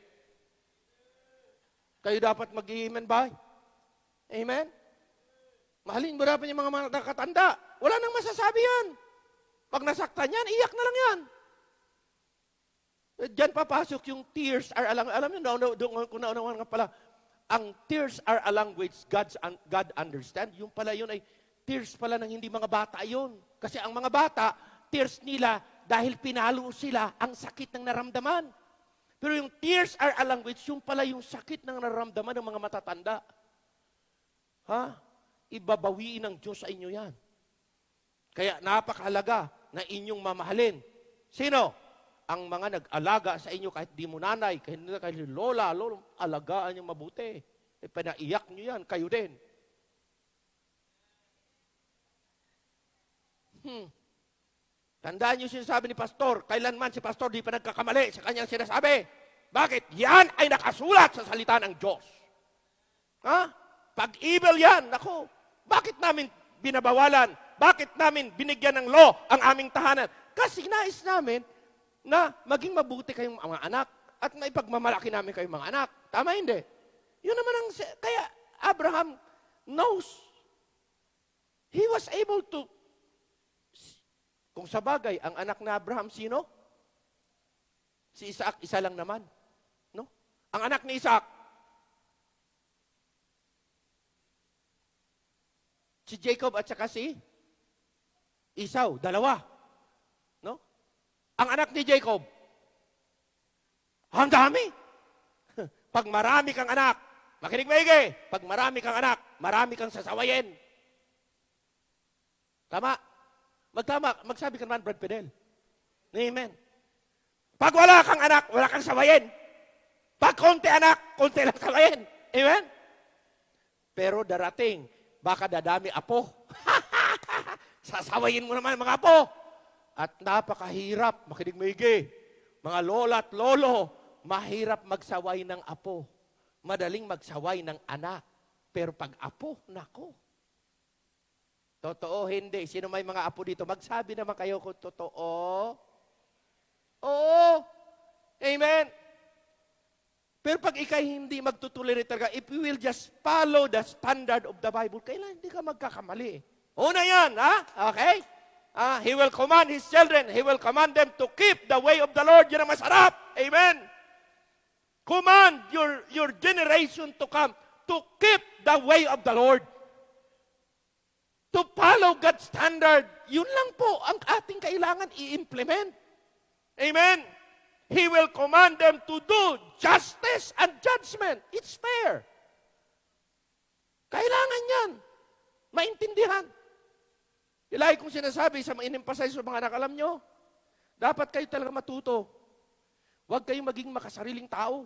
Kayo dapat mag-i-amen ba? Amen? Mahalin mo dapat yung mga nakatanda. Wala nang masasabi yan. Pag nasaktan yan, iyak na lang yan. Diyan papasok yung tears are a language. Alam nyo, kung naunawan nga pala, ang tears are a language God understand. Yung pala yun ay tears pala ng hindi mga bata yon. Kasi ang mga bata, tears nila dahil pinalo sila ang sakit ng naramdaman. Pero yung tears are a language, yung pala yung sakit ng naramdaman ng mga matatanda. Ibabawiin ng Diyos sa inyo yan. Kaya napakahalaga na inyong mamahalin. Sino? Ang mga nag-alaga sa inyo kahit di mo nanay, kahit lola, lolo, alagaan niyo mabuti. Pinaiyak niyo yan, kayo din. Tandaan niyo sinasabi ni Pastor, kailanman si Pastor di pa nagkakamali sa kanyang sinasabi. Bakit? Yan ay nakasulat sa salita ng Diyos. Pag-evil yan, nako, bakit namin binabawalan? Bakit namin binigyan ng law ang aming tahanan? Kasi nais namin na maging mabuti kayong mga anak at maipagmamalaki namin kayong mga anak. Tama hindi? Yun naman ang, kaya Abraham knows. He was able to, kung sa bagay, ang anak na Abraham, sino? Si Isaac, isa lang naman. No? Ang anak ni Isaac, si Jacob at saka si Esau, dalawa. No? Ang anak ni Jacob, ang dami. Pag marami kang anak, makinig maigi, pag marami kang anak, marami kang sasawayin. Tama? Magsabi ka naman, Brad Fidel. Amen. Pag wala kang anak, wala kang sawayin. Pag konti anak, konti lang sawayin. Amen? Pero darating, baka dadami apo. Sasawayin mo naman mga apo. At napakahirap, makinig maigi. Mga lola at lolo, mahirap magsaway ng apo. Madaling magsaway ng anak. Pero pag apo, nako. Totoo, hindi. Sino may mga apo dito? Magsabi naman kayo kung totoo. Oo. Amen. Pero pag ikay hindi magtutolerate talaga, if you will just follow the standard of the Bible, kailan hindi ka magkakamali. Una yan, Okay? He will command His children. He will command them to keep the way of the Lord. Yan ang masarap. Amen. Command your generation to come to keep the way of the Lord. To follow God's standard. Yun lang po ang ating kailangan i-implement. Amen. He will command them to do justice and judgment. It's fair. Kailangan yan. Maintindihan. Ilay kong sinasabi sa in-emphasize sa mga anak, alam nyo, dapat kayo talaga matuto. Huwag kayong maging makasariling tao.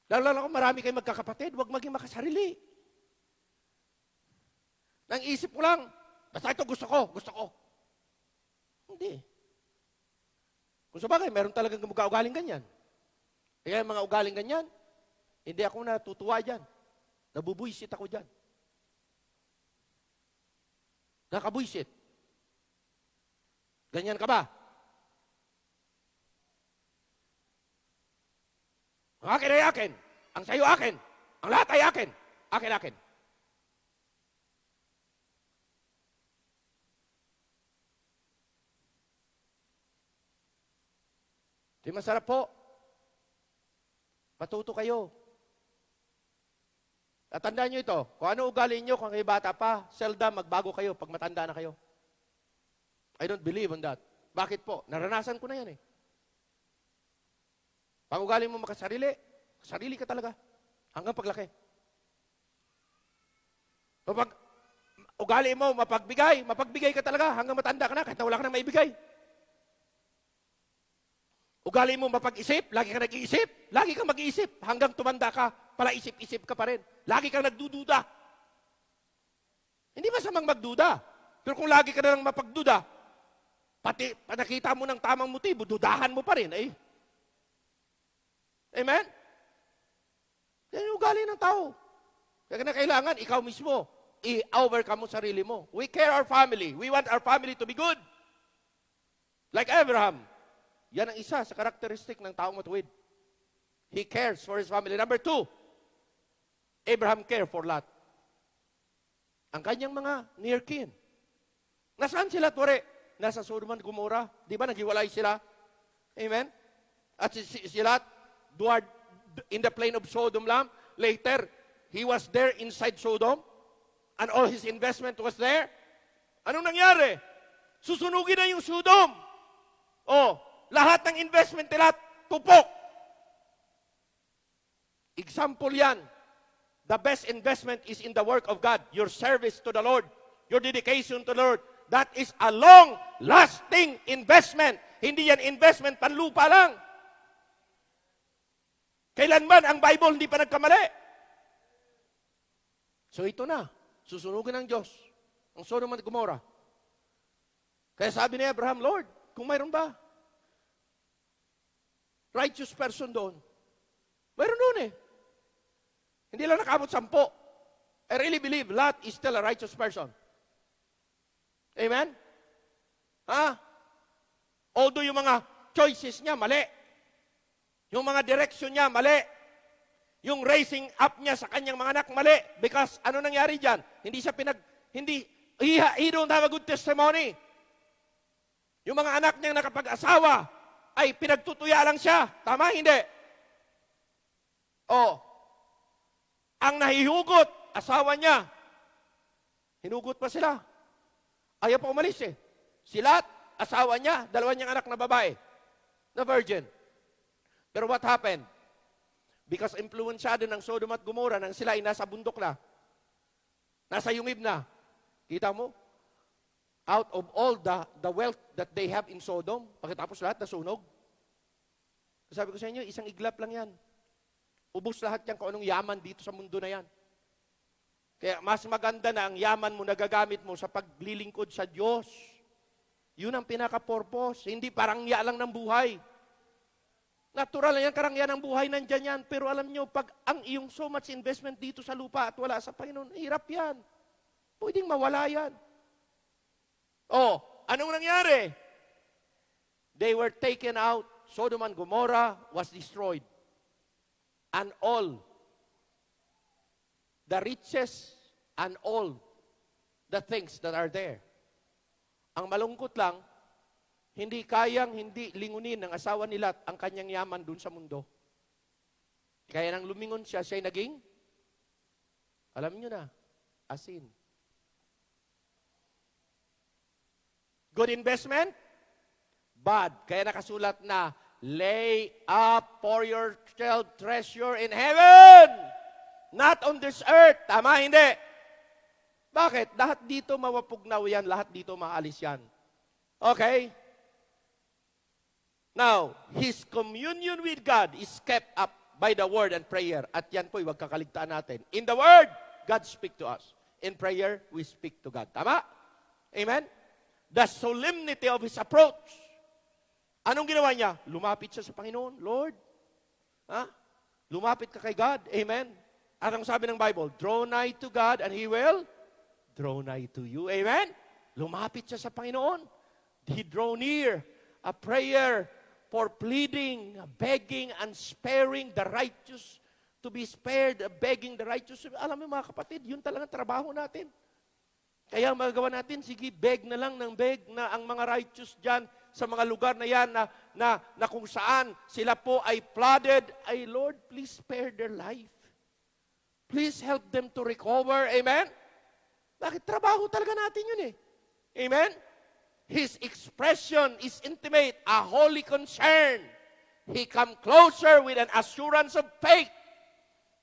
Lalo kung marami kayong magkakapatid, huwag maging makasarili. Nang isip ko lang, basta ito gusto ko. Hindi. Kung sa bagay, meron talagang ugaling ganyan. Kaya yung mga ugaling ganyan, hindi ako natutuwa dyan. Nabubuisit ako dyan. Nakabuisit. Ganyan ka ba? Ang akin ay akin. Ang sayo akin. Ang lahat ay akin. Akin. Di masarap po. Matuto kayo. At tandaan nyo ito, kung ano ugali nyo kung kayo bata pa, seldom magbago kayo pag matanda na kayo. I don't believe on that. Bakit po? Naranasan ko na yan eh. Pag ugali mo makasarili, sarili ka talaga. Hanggang paglaki. Pag ugali mo mapagbigay ka talaga hanggang matanda ka na kahit na wala ka nang maibigay. Ugali mo mapag-isip, lagi ka nag-iisip, lagi kang mag-iisip hanggang tumanda ka, pala isip-isip ka pa rin. Lagi kang nagdududa. Hindi masamang magduda. Pero kung lagi ka na lang mapagduda, pati nakita mo ng tamang motibo, dudahan mo pa rin. Amen? Yan yung ugali ng tao. Kaya na kailangan, ikaw mismo, i-overcome mo sarili mo. We care our family. We want our family to be good. Like Abraham. Yan ang isa sa karakteristik ng taong matuwid. He cares for his family. Number 2, Abraham cared for Lot. Ang kanyang mga near kin. Nasaan sila, Tore? Nasa Sodom and Gomorrah. Di ba naghiwalay sila? Amen? At si Lot, in the plain of Sodom lang. Later, he was there inside Sodom, and all his investment was there. Anong nangyari? Susunugin na yung Sodom. Oh, lahat ng investment nila, tupok. Example yan. The best investment is in the work of God. Your service to the Lord. Your dedication to the Lord. That is a long-lasting investment. Hindi yan investment panlupa lang. Kailanman ang Bible hindi pa nagkamali? So ito na. Susunugin ng Diyos ang Sodom at Gomorrah. Kaya sabi ni Abraham, Lord, kung mayroon ba righteous person doon? Mayroon doon eh. Hindi lang nakabot 10. I really believe Lot is still a righteous person. Amen? Ha? Although yung mga choices niya, mali. Yung mga direction niya, mali. Yung raising up niya sa kanyang mga anak, mali. Because ano nangyari dyan? Hindi siya he don't have a good testimony. Yung mga anak niyang nakapag-asawa, ay pinagtutuya lang siya. Tama? Hindi. Oh. Ang nahihugot, asawa niya, hinugot pa sila. Ayaw pa umalis eh. Sila, asawa niya, 2 niyang anak na babae, na virgin. Pero what happened? Because influensyado ng Sodom at Gomorrah nang sila ay nasa bundok na, nasa yungib na. Kita mo? Out of all the wealth that they have in Sodom, pagkatapos lahat nasunog. Sabi ko sa inyo, isang iglap lang yan. Ubus lahat yan kung anong yaman dito sa mundo na yan. Kaya mas maganda na ang yaman mo nagagamit mo sa paglilingkod sa Diyos. Yun ang pinaka-purpose. Hindi parangya lang ng buhay. Natural na yan, karangya ng buhay, nandyan yan. Pero alam nyo, pag ang iyong so much investment dito sa lupa at wala sa Panginoon, hirap yan. Pwedeng mawala yan. Oh, anong nangyari? They were taken out. Sodom and Gomorrah was destroyed. And all, the riches and all the things that are there. Ang malungkot lang, hindi lingunin ng asawa ni Lot ang kanyang yaman dun sa mundo. Kaya nang lumingon siya, siya'y naging, alam niyo na, asin. Good investment? Bad. Kaya nakasulat na, lay up for yourself treasure in heaven, not on this earth. Tama, hindi. Bakit? Lahat dito mawapugnaw yan, lahat dito maalis yan. Okay? Now, his communion with God is kept up by the word and prayer. At yan po'y wag kakaligtaan natin. In the word, God speak to us. In prayer, we speak to God. Tama? Amen? The solemnity of his approach. Anong ginawa niya? Lumapit siya sa Panginoon. Lord, lumapit ka kay God. Amen? At ang sabi ng Bible, draw nigh to God and He will draw nigh to you. Amen? Lumapit siya sa Panginoon. He draw near. A prayer for pleading, begging, and sparing the righteous to be spared, begging the righteous. Alam mo mga kapatid, yun talagang trabaho natin. Kaya ang magagawa natin, sige, beg na lang ng beg na ang mga righteous dyan sa mga lugar na yan na kung saan sila po ay flooded, ay Lord, please spare their life. Please help them to recover. Amen? Bakit? Trabaho talaga natin yun eh. Amen? His expression is intimate, a holy concern. He come closer with an assurance of faith.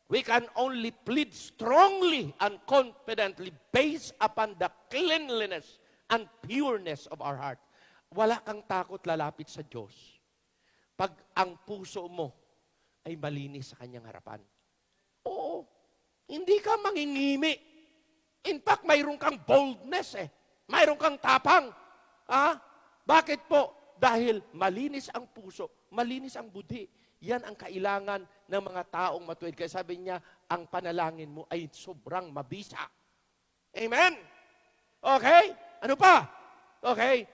We can only plead strongly and confidently based upon the cleanliness and pureness of our heart. Wala kang takot lalapit sa Diyos pag ang puso mo ay malinis sa Kanyang harapan. Oo, hindi ka mangingimi. In fact, mayroon kang boldness eh. Mayroon kang tapang. Bakit po? Dahil malinis ang puso, malinis ang budhi. Yan ang kailangan ng mga taong matuwid. Kaya sabi niya, ang panalangin mo ay sobrang mabisa. Amen? Okay? Ano pa? Okay?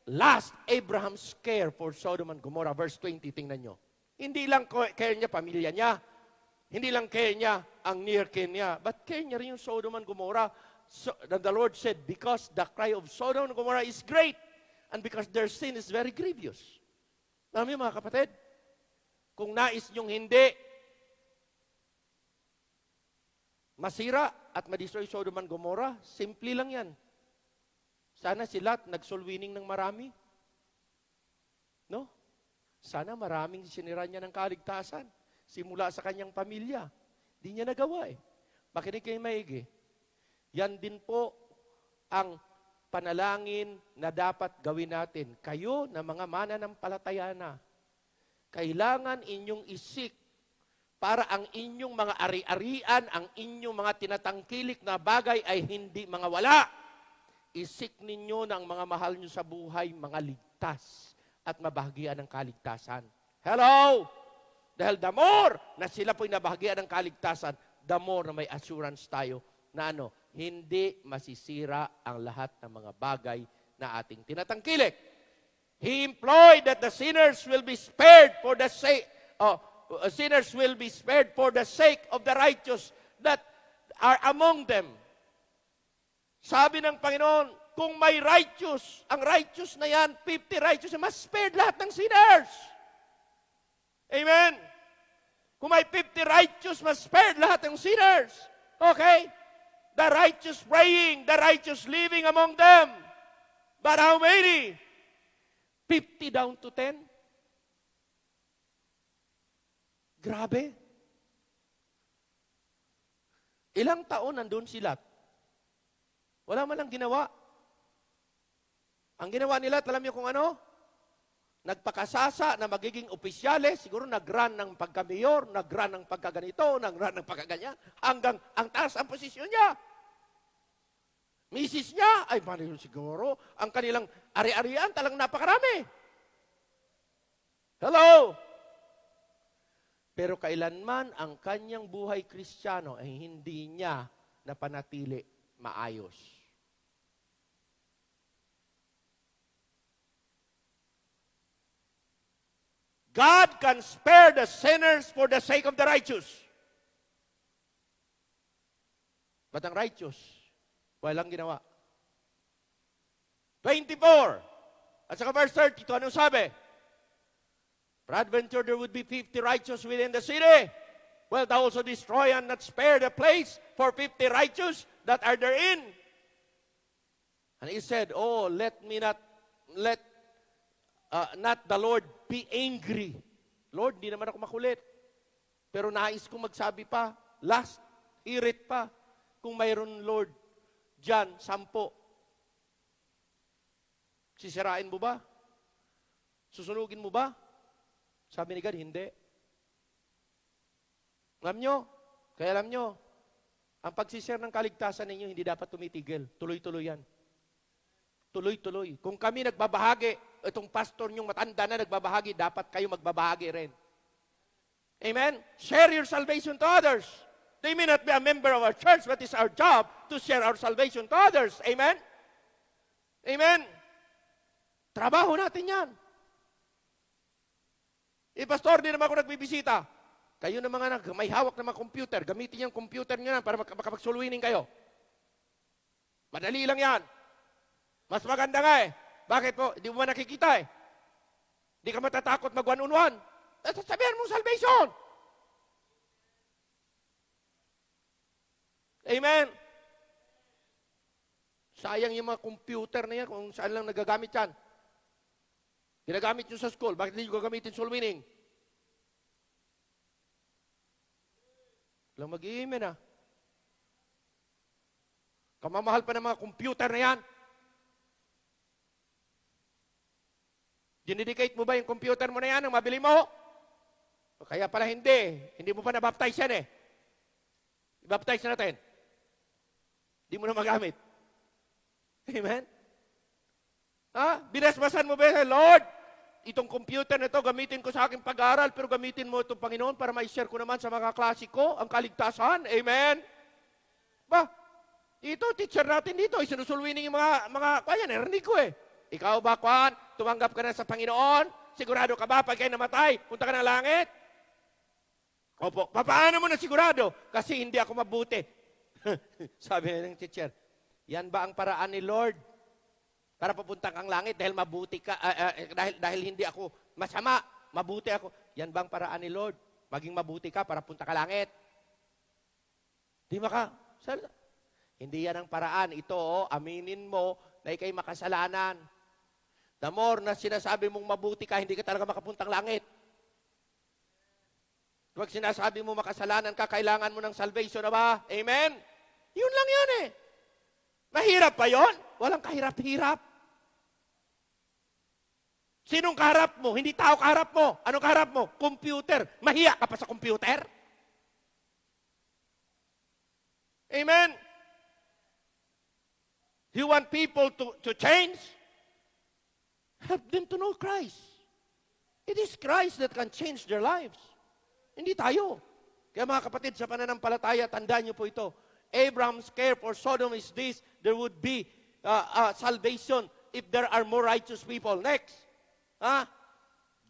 Last, Abraham's care for Sodom and Gomorrah. Verse 20, tingnan nyo. Hindi lang care niya pamilya niya. Hindi lang care niya ang near kin niya. But care niya rin yung Sodom and Gomorrah. So, the Lord said, because the cry of Sodom and Gomorrah is great, and because their sin is very grievous. Alam niyo mga kapatid, kung nais niyong hindi masira at ma-destroy Sodom and Gomorrah, simple lang yan. Sana si Lot nag-soul winning ng marami. No? Sana maraming sinira niya ng kaligtasan. Simula sa kanyang pamilya. Di niya nagawa eh. Makinig kayo maigi. Yan din po ang panalangin na dapat gawin natin. Kayo na mga mananampalataya na, kailangan inyong isik para ang inyong mga ari-arian, ang inyong mga tinatangkilik na bagay ay hindi mga wala. Isik ninyo ng mga mahal nyo sa buhay, mga ligtas at mabahagian ng kaligtasan. Hello! Dahil the more na sila po'y nabahagian ng kaligtasan, the more na may assurance tayo na hindi masisira ang lahat ng mga bagay na ating tinatangkilik. He employed that the sinners will be spared for the sake sinners will be spared for the sake of the righteous that are among them. Sabi ng Panginoon, kung may righteous, ang righteous na yan, 50 righteous, mas spared lahat ng sinners. Amen? Kung may 50 righteous, mas spared lahat ng sinners. Okay? The righteous praying, the righteous living among them. But how many? 50 down to 10? Grabe. Ilang taon nandun si Lot? Wala man lang ginawa. Ang ginawa nila, alam niyo kung ano? Nagpakasasa na magiging opisyales, siguro nag-run ng pagka-mayor, nag-run ng pagkaganito, nag-run ng pagkaganyan, hanggang ang taas ang posisyon niya. Misis niya, ay marilo siguro, ang kanilang ari-arian talagang napakarami. Hello? Pero kailanman ang kanyang buhay Kristiyano ay hindi niya napanatili maayos. God can spare the sinners for the sake of the righteous. But ang righteous, walang ginawa. 24. At saka verse 32, anong sabi? Peradventure there would be 50 righteous within the city. Well, thou also destroy and not spare the place for 50 righteous that are therein. And he said, oh, let not the Lord be angry. Lord, di naman ako makulit. Pero nais kong magsabi pa, last, hirit pa, kung mayroon, Lord, dyan, 10. Sisirain mo ba? Susunugin mo ba? Sabi ni God, hindi. Alam nyo, ang pagsishare ng kaligtasan ninyo, hindi dapat tumitigil. Tuloy-tuloy yan. Tuloy-tuloy. Kung kami nagbabahagi, itong pastor nyong matanda na nagbabahagi, dapat kayo magbabahagi rin. Amen? Share your salvation to others. They may not be a member of our church, but it's our job to share our salvation to others. Amen? Amen? Trabaho natin yan. Pastor, di naman ako nagbibisita. Kayo na mga may hawak na mga computer, gamitin yung computer nyo na para makapag-soul-winning kayo. Madali lang yan. Mas maganda nga eh. Bakit po? Hindi mo nakikita eh. Hindi ka matatakot mag one-on-one. Sabihan mong salvation. Amen. Sayang yung mga computer na yan kung saan lang nagagamit yan. Ginagamit nyo sa school, bakit hindi nyo gagamitin soul winning? Lang mag-i-amen Kamamahal pa ng mga computer na yan. Dinedicate mo ba yung computer mo na yan ang mabili mo? O kaya pala hindi. Hindi mo pa na-baptize yan eh. I-baptize natin. Hindi mo na magamit. Amen? Binasbasan mo ba? Lord, itong computer na ito, gamitin ko sa aking pag-aaral, pero gamitin mo itong Panginoon para ma-share ko naman sa mga klase ko, ang kaligtasan. Amen? Ba, ito, teacher natin dito, isinusulwining yung mga kaya, narinig ko eh. Ikaw ba, Kwan, tumanggap ka na sa Panginoon? Sigurado ka ba, pag kayo namatay, punta ka ng langit? Opo, paano mo na sigurado? Kasi hindi ako mabuti. Sabi ng teacher, yan ba ang paraan ni Lord? Para papunta kang langit dahil mabuti ka, dahil hindi ako masama, mabuti ako. Yan bang paraan ni Lord? Maging mabuti ka para punta ka langit? Di hindi yan ang paraan. Ito, aminin mo na ikay makasalanan. The more na sinasabi mong mabuti ka, hindi ka talaga makapuntang langit. Huwag sinasabi mo makasalanan ka, kailangan mo ng salvation na ba? Amen? Yun lang yun eh. Mahirap ba yun? Walang kahirap-hirap. Sinong kaharap mo? Hindi tao kaharap mo. Anong kaharap mo? Computer. Mahiya ka pa sa computer? Amen? You want people to change? Help them to know Christ. It is Christ that can change their lives. Hindi tayo. Kaya mga kapatid, sa pananampalataya, tandaan niyo po ito. Abraham's care for Sodom is this: there would be salvation if there are more righteous people. Next.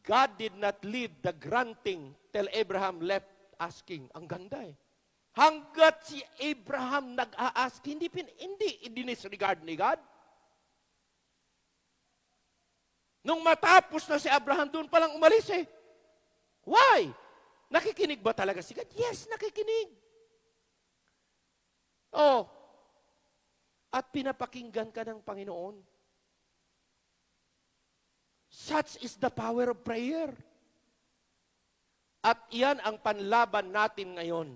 God did not leave the granting till Abraham left asking. Ang ganda eh. Hanggat si Abraham nag-a-ask, hindi dinisregard ni God. Nung matapos na si Abraham, doon palang umalis eh. Why? Nakikinig ba talaga si God? Yes, nakikinig. Oh. At pinapakinggan ka ng Panginoon. Such is the power of prayer. At iyan ang panlaban natin ngayon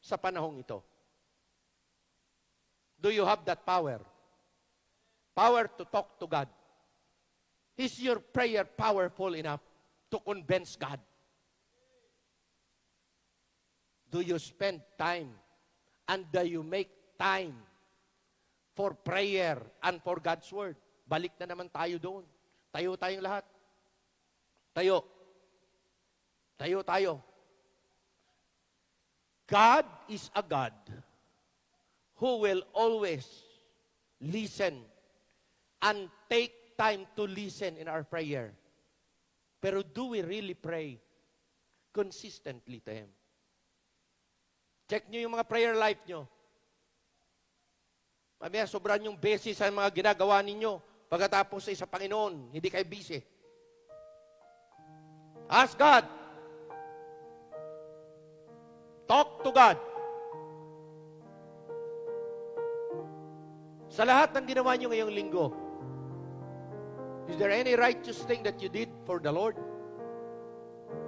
sa panahong ito. Do you have that power? Power to talk to God. Is your prayer powerful enough to convince God? Do you spend time and do you make time for prayer and for God's Word? Balik na naman tayo doon. Tayo tayong lahat. Tayo. Tayo tayo. God is a God who will always listen and take time to listen in our prayer. Pero do we really pray consistently to Him? Check nyo yung mga prayer life nyo. Mamaya, sobrang yung busy sa mga ginagawa ninyo. Pagkatapos sa Panginoon, hindi kayo busy. Ask God. Talk to God. Sa lahat ng ginawa nyo ngayong linggo, is there any righteous thing that you did for the Lord?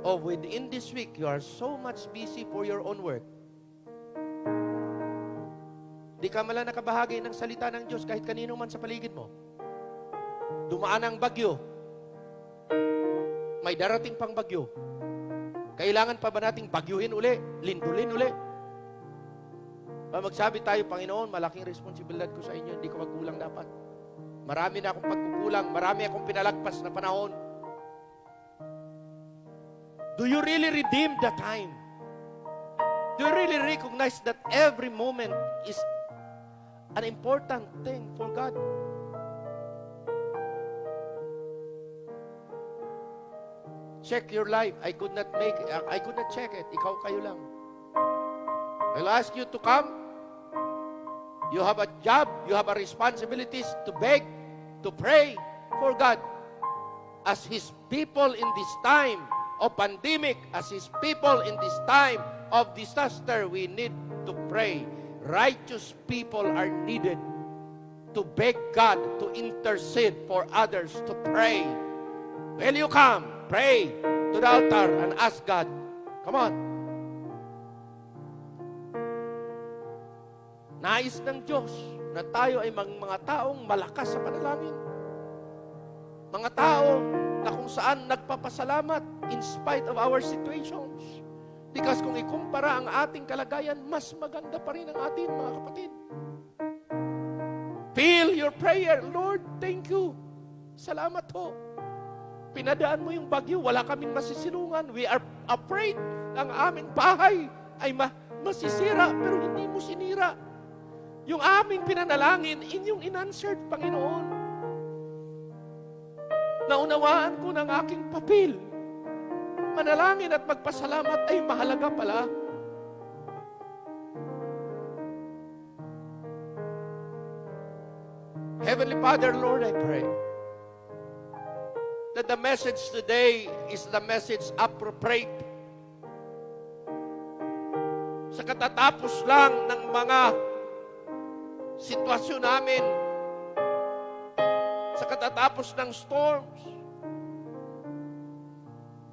Or within this week, you are so much busy for your own work. Di ka malang nakabahagi ng salita ng Diyos kahit kanino man sa paligid mo. Dumaan ang bagyo. May darating pang bagyo. Kailangan pa ba nating bagyuhin uli? Lindulin uli? Magsabi tayo, Panginoon, malaking responsibilidad ko sa inyo. Hindi ko magkulang dapat. Marami na akong pagkukulang. Marami akong pinalagpas na panahon. Do you really redeem the time? Do you really recognize that every moment is an important thing for God? Check your life. I could not check it. Ikaw kayo lang. I'll ask you to come. You have a job. You have a responsibilities to beg, to pray for God. As His people in this time of pandemic, as His people in this time of disaster, we need to pray. Righteous people are needed to beg God to intercede for others, to pray. Will you come? Pray to the altar and ask God. Come on. Nais ng Diyos na tayo ay mga taong malakas sa panalangin. Mga tao na kung saan nagpapasalamat in spite of our situations. Because kung ikumpara ang ating kalagayan, mas maganda pa rin ang atin, mga kapatid. Feel your prayer. Lord, thank you. Salamat ho. Pinadaan mo yung bagyo, wala kaming masisilungan. We are afraid ang aming bahay ay masisira, pero hindi mo sinira. Yung aming pinanalangin, inyong inanswered, Panginoon. Naunawaan ko ng aking papel. Manalangin at magpasalamat ay mahalaga pala. Heavenly Father, Lord, I pray that the message today is the message appropriate sa katatapos lang ng mga sitwasyon namin, sa katatapos ng storms.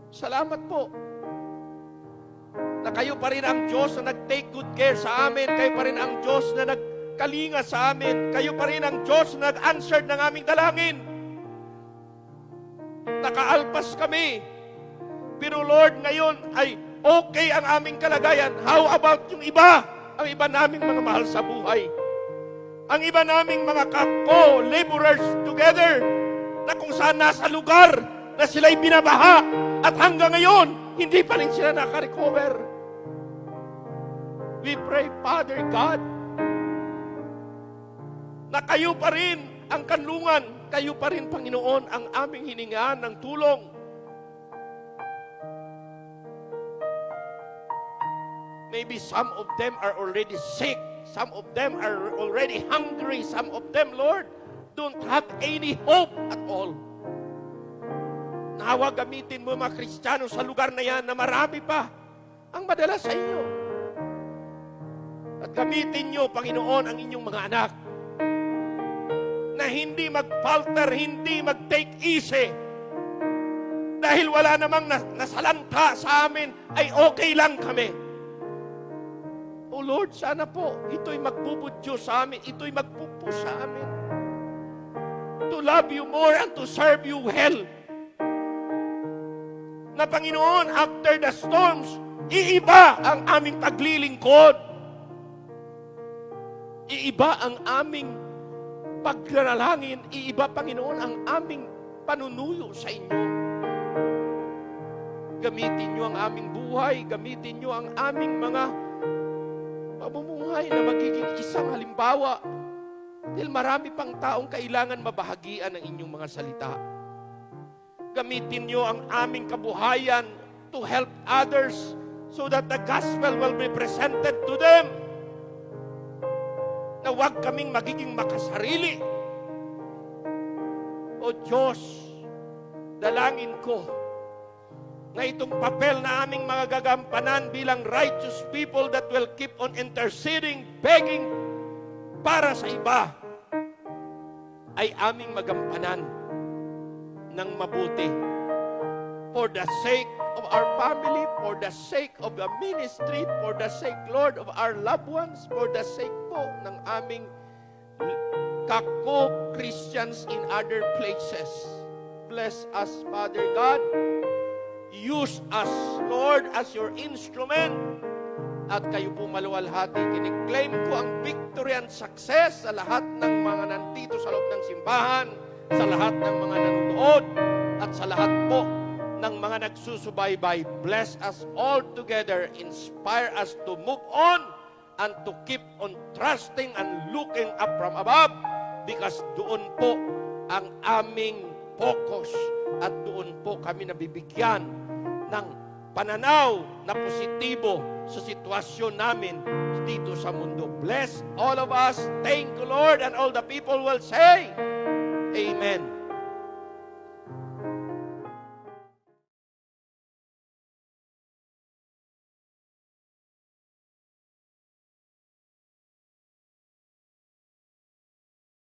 Salamat po na kayo pa rin ang Diyos na nag-take good care sa amin. Kayo pa rin ang Diyos na nagkalinga sa amin. Kayo pa rin ang Diyos na nag-answer ng aming dalangin. Nakaalpas kami. Pero Lord, ngayon ay okay ang aming kalagayan. How about yung iba? Ang iba naming mga mahal sa buhay. Ang iba naming mga co-laborers together na kung saan nasa lugar na sila'y binabaha at hanggang ngayon, hindi pa rin sila nakarecover. We pray, Father God, na kayo pa rin ang kanlungan, kayo pa rin, Panginoon, ang aming hiningaan ng tulong. Maybe some of them are already sick. Some of them are already hungry. Some of them, Lord, don't have any hope at all. Nawa gamitin mo mga Kristiyano sa lugar na yan na marami pa ang madala sa inyo. At gamitin nyo, Panginoon, ang inyong mga anak na hindi mag-falter, hindi mag-take easy. Dahil wala namang nasalanta sa amin, ay okay lang kami. O Lord, sana po, ito'y magbubudyo sa amin, ito'y magpupo sa amin. To love you more and to serve you well. Na Panginoon, after the storms, iiba ang aming paglilingkod. Iiba ang aming paglalangin, iiba, Panginoon, ang aming panunuyo sa inyo. Gamitin nyo ang aming buhay, gamitin nyo ang aming mga pamumuhay na magiging isang halimbawa. Dahil marami pang taong kailangan mabahagian ng inyong mga salita. Gamitin nyo ang aming kabuhayan to help others so that the gospel will be presented to them. Na huwag kaming magiging makasarili. O Diyos, dalangin ko na itong papel na aming mga gagampanan bilang righteous people that will keep on interceding, begging para sa iba, ay aming magampanan ng mabuti. For the sake of our family, for the sake of the ministry, for the sake, Lord, of our loved ones, for the sake po ng aming kako-Christians in other places. Bless us, Father God. Use us, Lord, as your instrument. At kayo po maluwalhati. Kiniklaim ko ang victory and success sa lahat ng mga nandito sa loob ng simbahan, sa lahat ng mga nanonood, at sa lahat po ng mga nagsusubaybay. Bless us all together. Inspire us to move on and to keep on trusting and looking up from above, because doon po ang aming focus at doon po kami nabibigyan ng pananaw na positibo sa sitwasyon namin dito sa mundo. Bless all of us. Thank you, Lord, and all the people will say, Amen.